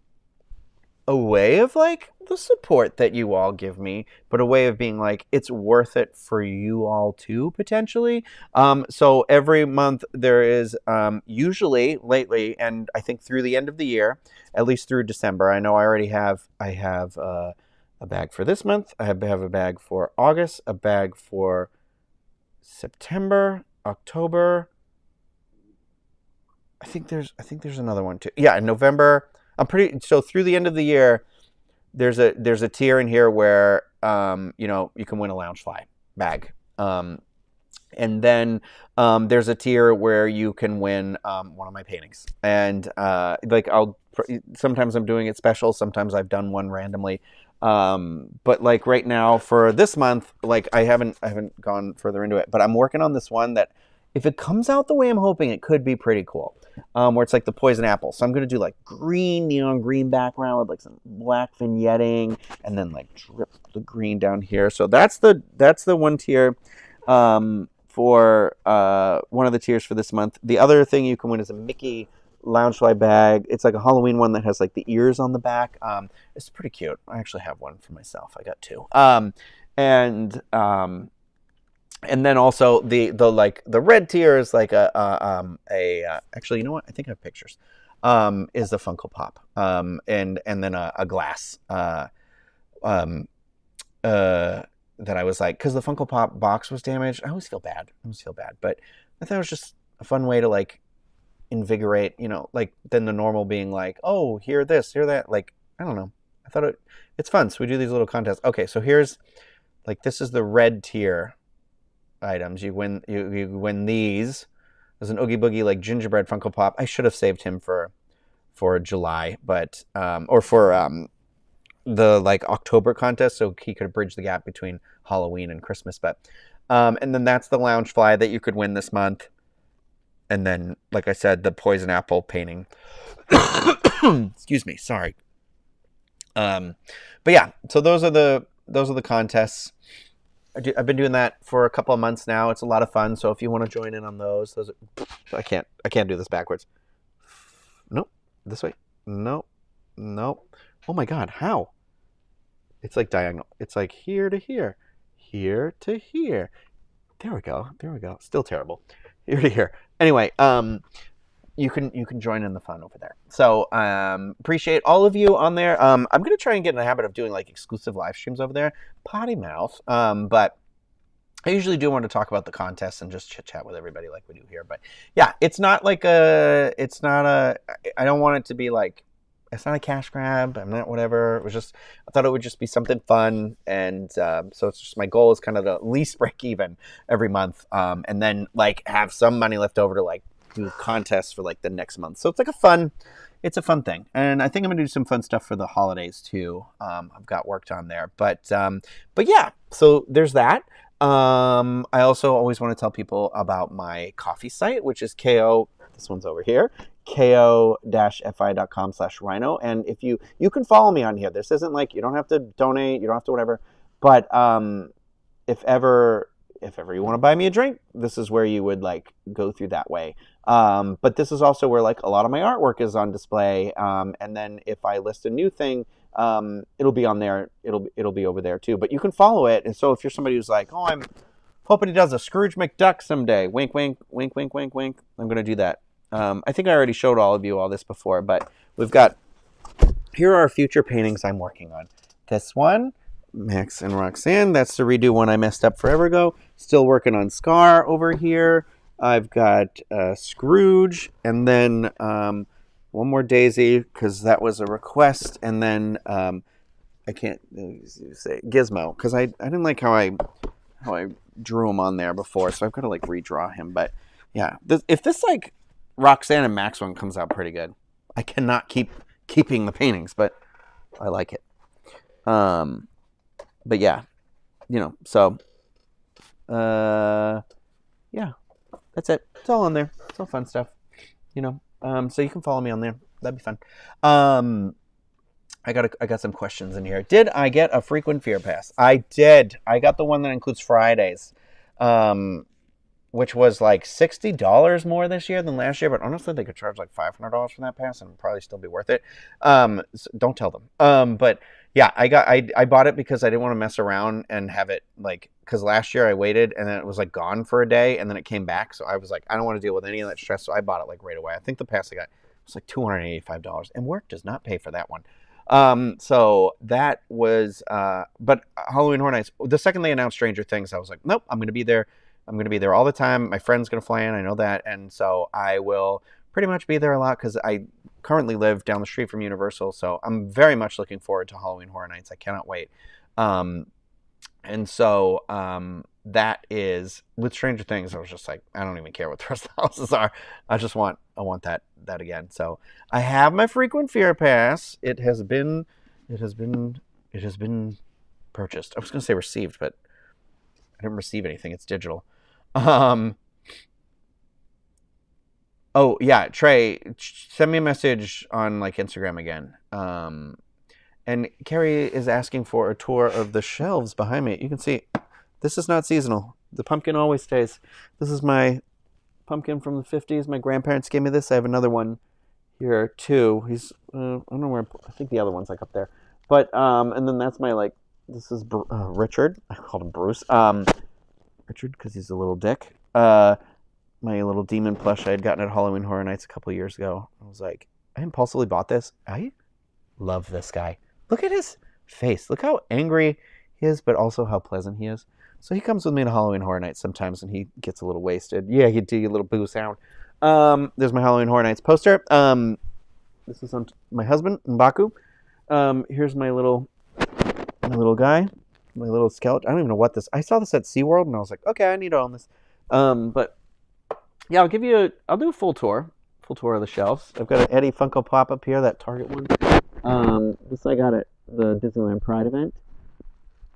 a way of like the support that you all give me, but a way of being like, it's worth it for you all too, potentially. So every month there is usually lately, and I think through the end of the year, at least through December. I know I have a bag for this month. I have a bag for August, a bag for September, October. I think there's another one too. Yeah, in November. So through the end of the year. There's a tier in here where you can win a Loungefly bag, and then there's a tier where you can win one of my paintings. And sometimes I'm doing it special, sometimes I've done one randomly. But like right now for this month, like I haven't gone further into it, but I'm working on this one that if it comes out the way I'm hoping, it could be pretty cool. Where it's like the poison apple. So I'm going to do like neon green background with like some black vignetting and then like drip the green down here. So that's the one tier for one of the tiers for this month. The other thing you can win is a Mickey Loungefly bag. It's like a Halloween one that has like the ears on the back. It's pretty cute. I actually have one for myself. I got two. And then also the red tier is like actually, you know what? I think I have pictures. Is the Funko Pop. And then a glass. That I was like, because the Funko Pop box was damaged. I always feel bad. But I thought it was just a fun way to like invigorate, like than the normal being like, oh, hear this, hear that. Like, I don't know. I thought it's fun. So we do these little contests. Okay, so here's like, this is the red tier items. You win these. There's an Oogie Boogie like gingerbread Funko Pop. I should have saved him for July, but or for the like October contest, so he could bridge the gap between Halloween and Christmas. But and then that's the Loungefly that you could win this month. And then, like I said, the poison apple painting. Excuse me, sorry. But yeah, so those are the contests. I've been doing that for a couple of months now. It's a lot of fun. So if you want to join in on those I can't do this backwards. Nope. This way. Nope. Oh my God. How? It's like diagonal. It's like here to here, here to here. There we go. Still terrible. Here to here. Anyway, you can join in the fun over there. So appreciate all of you on there. I'm gonna try and get in the habit of doing like exclusive live streams over there. Potty mouth. But I usually do want to talk about the contests and just chit chat with everybody like we do here. But yeah, it's not like I don't want it to be like, it's not a cash grab. I'm not whatever. It was just, I thought it would just be something fun. And so it's just, my goal is kind of to at least break even every month. And then like have some money left over to like do contests for like the next month. So it's like a fun thing. And I think I'm gonna do some fun stuff for the holidays too. I've got worked on there, but yeah, so there's that. I also always want to tell people about my coffee site, which is this one's over here, ko-fi.com/Ryno. And if you can follow me on here. This isn't like, you don't have to donate, you don't have to whatever, but if ever you want to buy me a drink, this is where you would like go through that way. But this is also where like a lot of my artwork is on display. And then if I list a new thing, it'll be on there. It'll be over there too. But you can follow it. And so if you're somebody who's like, oh, I'm hoping he does a Scrooge McDuck someday, wink, wink, wink, wink, wink, wink, I'm going to do that. I think I already showed all of you all this before, but here are future paintings I'm working on. This one, Max and Roxanne, that's the redo one I messed up forever ago. Still working on Scar over here. I've got Scrooge, and then one more Daisy, because that was a request, and then I can't say Gizmo, because I didn't like how I drew him on there before, so I've got to like redraw him. But yeah, if this like Roxanne and Max one comes out pretty good, I cannot keeping the paintings, but I like it. But yeah, so yeah, that's it. It's all on there. It's all fun stuff, so you can follow me on there. That'd be fun. I got some questions in here. Did I get a frequent fear pass? I did. I got the one that includes Fridays. which was like $60 more this year than last year. But honestly, they could charge like $500 for that pass and it'd probably still be worth it. So don't tell them. But yeah, I bought it because I didn't want to mess around and have it like, because last year I waited and then it was like gone for a day and then it came back. So I was like, I don't want to deal with any of that stress. So I bought it like right away. I think the pass I got was like $285, and work does not pay for that one. So that was, but Halloween Horror Nights, the second they announced Stranger Things, I was like, nope, I'm going to be there. I'm going to be there all the time. My friend's going to fly in. I know that. And so I will pretty much be there a lot because I currently live down the street from Universal. So I'm very much looking forward to Halloween Horror Nights. I cannot wait. And so that is, with Stranger Things, I was just like, I don't even care what the rest of the houses are. I want that again. So I have my frequent fear pass. It has been purchased. I was going to say received, but I didn't receive anything. It's digital. Oh yeah, Trey, send me a message on like Instagram again. And Carrie is asking for a tour of the shelves behind me. You can see this is not seasonal. The pumpkin always stays. This is my pumpkin from the 50s. My grandparents gave me this. I have another one here too. He's I don't know where. I think the other one's like up there. But and then that's my like. This is Richard. I called him Bruce. Richard because he's a little dick. My little demon plush I had gotten at Halloween Horror Nights a couple of years ago. I was like, I impulsively bought this. I love this guy. Look at his face. Look how angry he is, but also how pleasant he is. So he comes with me to Halloween Horror Nights sometimes, and he gets a little wasted. Yeah, he'd do a little boo sound. There's my Halloween Horror Nights poster. This is on my husband, Mbaku. Here's my little guy, my little skeleton. I don't even know what this. I saw this at SeaWorld, and I was like, okay, I need to own this. But yeah, I'll do a full tour of the shelves. I've got an Eddie Funko Pop up here, that Target one. This I got at the Disneyland Pride event,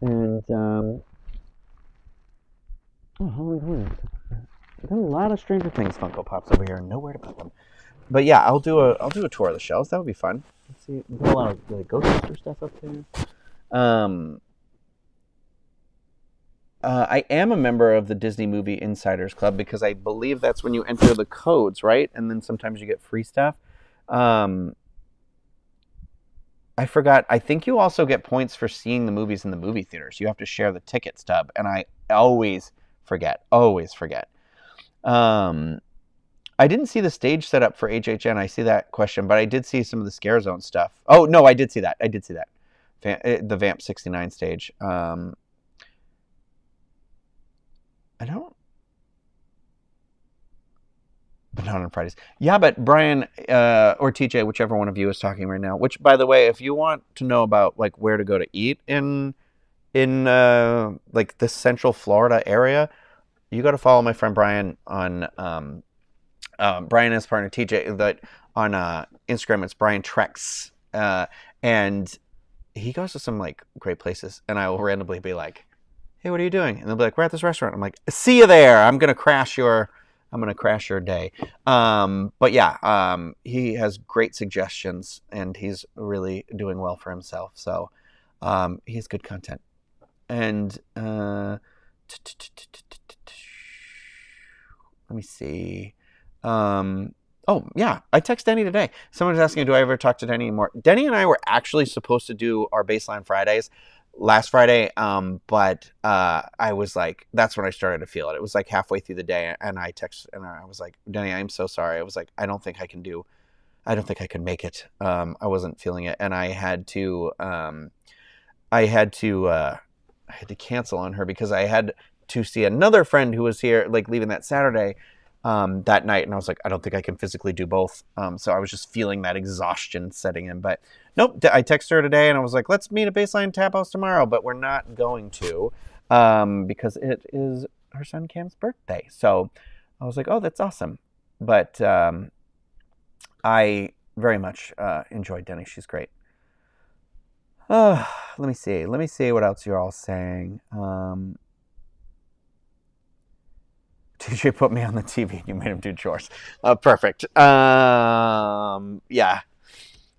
and Halloween Horror Nights. I've got a lot of Stranger Things Funko Pops over here, and nowhere to put them. But yeah, I'll do a tour of the shelves. That would be fun. Let's see, we've got a lot of really Ghostbuster stuff up there. I am a member of the Disney Movie Insiders Club because I believe that's when you enter the codes, right? And then sometimes you get free stuff. I forgot. I think you also get points for seeing the movies in the movie theaters. You have to share the ticket stub, and I always forget. I didn't see the stage set up for HHN. I see that question, but I did see some of the Scare Zone stuff. Oh, no, I did see that. The Vamp 69 stage. But not on Fridays. Yeah, but Brian or TJ, whichever one of you is talking right now, which, by the way, if you want to know about like where to go to eat in like the Central Florida area, you got to follow my friend Brian on Brian and his partner TJ that on Instagram. It's Brian Trex, and he goes to some like great places, and I will randomly be like, hey, what are you doing? And they'll be like, we're at this restaurant. I'm like, see you there. I'm gonna crash your day. But yeah, he has great suggestions, and he's really doing well for himself. So he has good content. And let me see. Oh, yeah, I texted Denny today. Someone was asking, do I ever talk to Denny anymore? Denny and I were actually supposed to do our Baseline Fridays last Friday, but I was like, that's when I started to feel it. It was like halfway through the day, and I texted, and I was like, Denny, I'm so sorry. I was like, I don't think I can make it. I wasn't feeling it, and I had to cancel on her because I had to see another friend who was here, like leaving that Saturday. That night, and I was like, I don't think I can physically do both. So I was just feeling that exhaustion setting in. But nope, I texted her today, and I was like, let's meet at Baseline Tap House tomorrow, but we're not going to because it is her son Cam's birthday. So I was like, oh, that's awesome. But I very much enjoyed Denny. She's great. Let me see what else you're all saying. TJ put me on the TV and you made him do chores. Perfect. Yeah.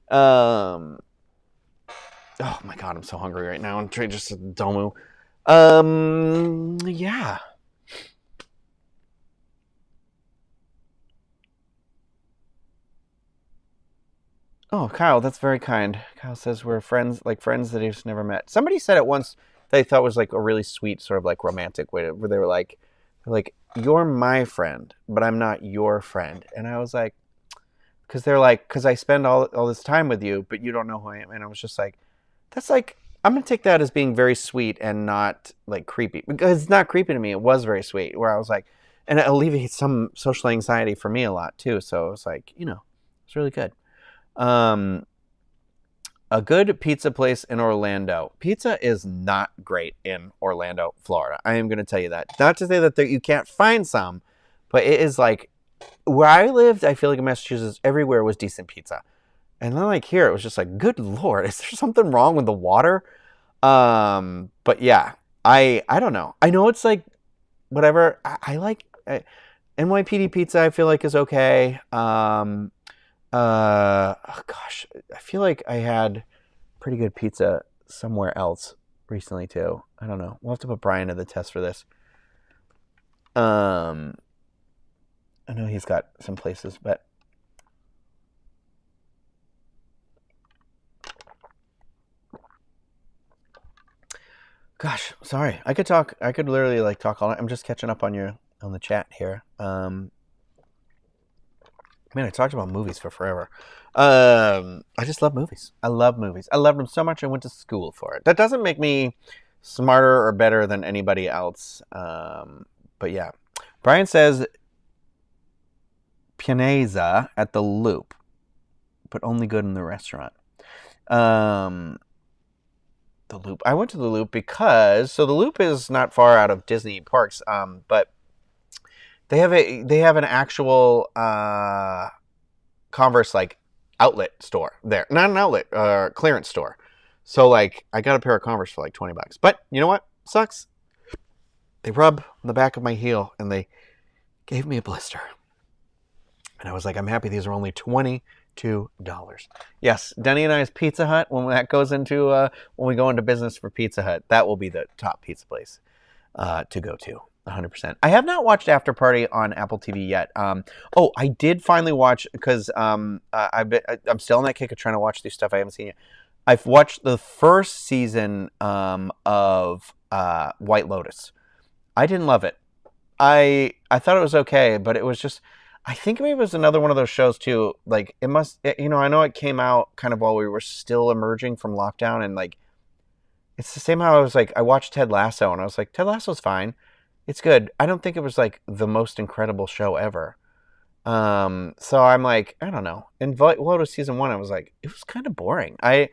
Oh my God, I'm so hungry right now. I'm trying just to domu. Yeah. Oh, Kyle, that's very kind. Kyle says we're friends, like friends that he's never met. Somebody said it once they thought was like a really sweet sort of like romantic way to, where they were like, you're my friend, but I'm not your friend. And I was like, because they're like, because I spend all this time with you, but you don't know who I am. And I was just like, that's like, I'm going to take that as being very sweet and not like creepy, because it's not creepy to me. It was very sweet where I was like, and it alleviates some social anxiety for me a lot too. So it was like, it's really good. Um, a good pizza place in Orlando. Pizza is not great in Orlando, Florida. I am going to tell you that. Not to say that you can't find some, but it is like where I lived, I feel like in Massachusetts, everywhere was decent pizza. And then like here, it was just like, good Lord, is there something wrong with the water? But yeah, I don't know. I know it's like whatever. I like NYPD pizza. I feel like is okay. Oh gosh, I feel like I had pretty good pizza somewhere else recently too. I don't know. We'll have to put Brian to the test for this. Um, I know he's got some places, but gosh, sorry. I could talk. I could literally like talk all night. I'm just catching up on the chat here. Man, I talked about movies for forever. I just love movies. I love movies. I love them so much I went to school for it. That doesn't make me smarter or better than anybody else. But yeah. Brian says Pianeza at the Loop, but only good in the restaurant. The Loop. I went to the Loop because the Loop is not far out of Disney parks. But they have an actual Converse like outlet store there, not an outlet, clearance store. So like I got a pair of Converse for like $20. But you know what sucks? They rub on the back of my heel and they gave me a blister. And I was like, I'm happy these are only $22. Yes, Denny and I's Pizza Hut, when that goes into when we go into business for Pizza Hut, that will be the top pizza place to go to. 100%. I have not watched After Party on Apple TV yet. I did finally watch because I'm still on that kick of trying to watch these stuff I haven't seen yet. I've watched the first season of White Lotus. I didn't love it. I thought it was okay, but it was just. I think maybe it was another one of those shows too. Like I know it came out kind of while we were still emerging from lockdown, and like it's the same how I was like I watched Ted Lasso and I was like Ted Lasso's fine. It's good. I don't think it was like the most incredible show ever. So I'm like, I don't know. In Lotus season 1, I was like, it was kind of boring. It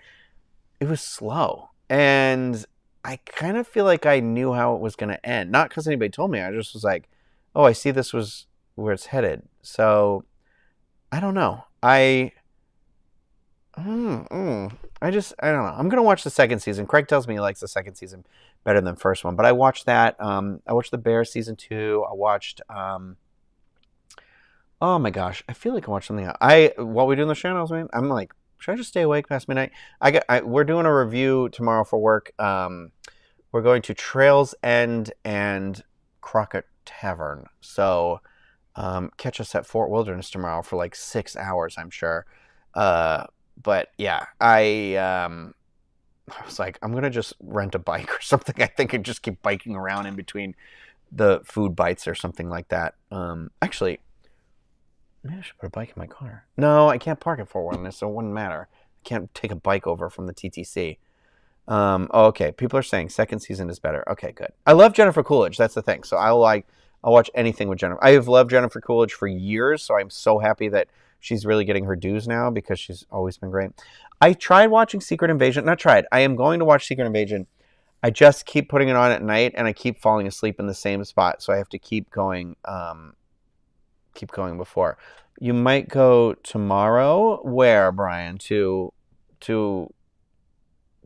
was slow, and I kind of feel like I knew how it was going to end. Not because anybody told me. I just was like, oh, I see this was where it's headed. So I don't know. I don't know. I'm gonna watch the second season. Craig tells me he likes the second season better than the first one, but I watched that. I watched The Bear season 2. I watched. Oh my gosh, I feel like I watched something else. While we doing the channels, man, I'm like, should I just stay awake past midnight? We're doing a review tomorrow for work. We're going to Trails End and Crockett Tavern. So catch us at Fort Wilderness tomorrow for like 6 hours, I'm sure. But yeah, I was like, I'm gonna just rent a bike or something. I think and just keep biking around in between the food bites or something like that. Actually, maybe I should put a bike in my car. No, I can't park at Fort Wilderness, so it wouldn't matter. I can't take a bike over from the TTC. Okay. People are saying second season is better. Okay, good. I love Jennifer Coolidge. That's the thing. So I'll watch anything with Jennifer. I have loved Jennifer Coolidge for years, so I'm so happy that she's really getting her dues now because she's always been great. I tried watching Secret Invasion. Not tried. I am going to watch Secret Invasion. I just keep putting it on at night, and I keep falling asleep in the same spot, so I have to keep going. Keep going before. You might go tomorrow. Where, Brian? To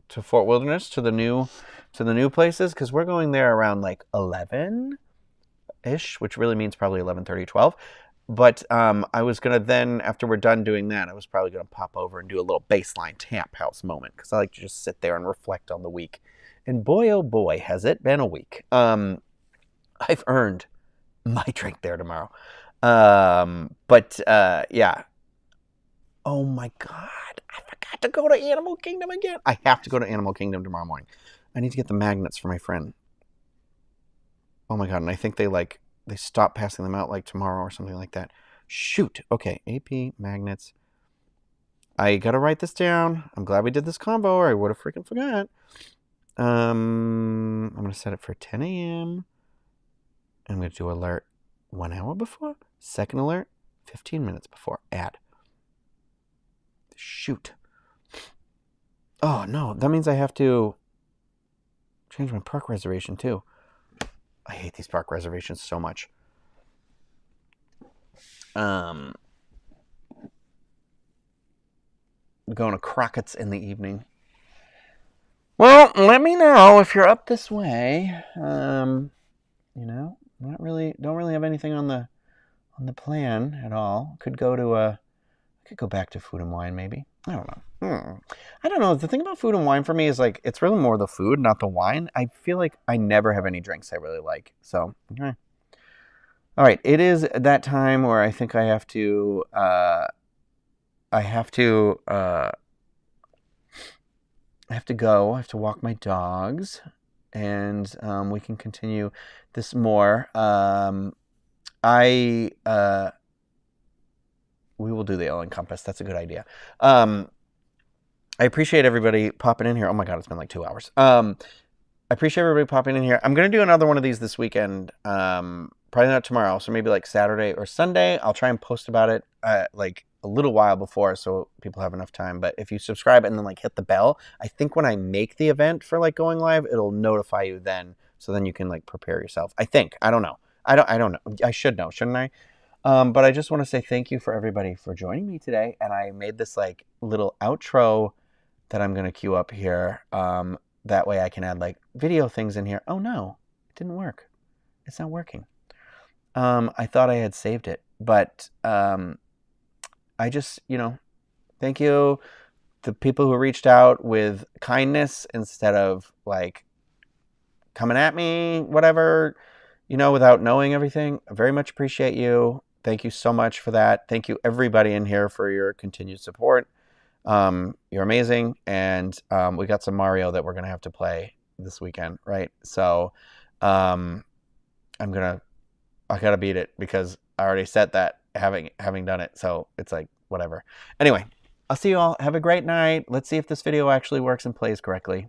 Fort Wilderness, to the new places, because we're going there around like 11-ish, which really means probably 11:30, 12. But I was gonna then, after we're done doing that, I was probably gonna pop over and do a little baseline Tamp House moment because I like to just sit there and reflect on the week. And boy, oh boy, has it been a week. I've earned my drink there tomorrow. But yeah. Oh my God. to go to Animal Kingdom again. I have to go to Animal Kingdom tomorrow morning. I need to get the magnets for my friend. Oh my god, and I think they stop passing them out like tomorrow or something like that. Shoot. Okay, AP magnets. I gotta write this down. I'm glad we did this combo, or I would have freaking forgot. I'm gonna set it for 10 a.m. I'm gonna do alert 1 hour before. Second alert 15 minutes before. Add. Shoot. Oh no, that means I have to change my park reservation too. I hate these park reservations so much. Going to Crockett's in the evening. Well, let me know if you're up this way. You know, don't really have anything on the plan at all. Could go back to Food and Wine maybe. I don't know. I don't know. The thing about Food and Wine for me is like it's really more the food, not the wine. I feel like I never have any drinks I really like. So, okay. All right, it is that time where I think I have to go. I have to walk my dogs, and we can continue this more. We will do the All Encompass. That's a good idea. I appreciate everybody popping in here. Oh my god, it's been like 2 hours. I appreciate everybody popping in here. I'm going to do another one of these this weekend. Probably not tomorrow, so maybe like Saturday or Sunday. I'll try and post about it like a little while before so people have enough time. But if you subscribe and then like hit the bell, I think when I make the event for like going live, it'll notify you then. So then you can like prepare yourself. I think. I don't know. I don't know. I should know, shouldn't I? But I just want to say thank you for everybody for joining me today. And I made this like little outro that I'm going to queue up here. That way I can add like video things in here. Oh no, it didn't work. It's not working. I thought I had saved it, but I just, thank you to people who reached out with kindness instead of like coming at me, whatever, without knowing everything. I very much appreciate you. Thank you so much for that. Thank you everybody in here for your continued support. You're amazing. And we got some Mario that we're going to have to play this weekend, right? So I got to beat it because I already said that having done it. So it's like, whatever. Anyway, I'll see you all. Have a great night. Let's see if this video actually works and plays correctly.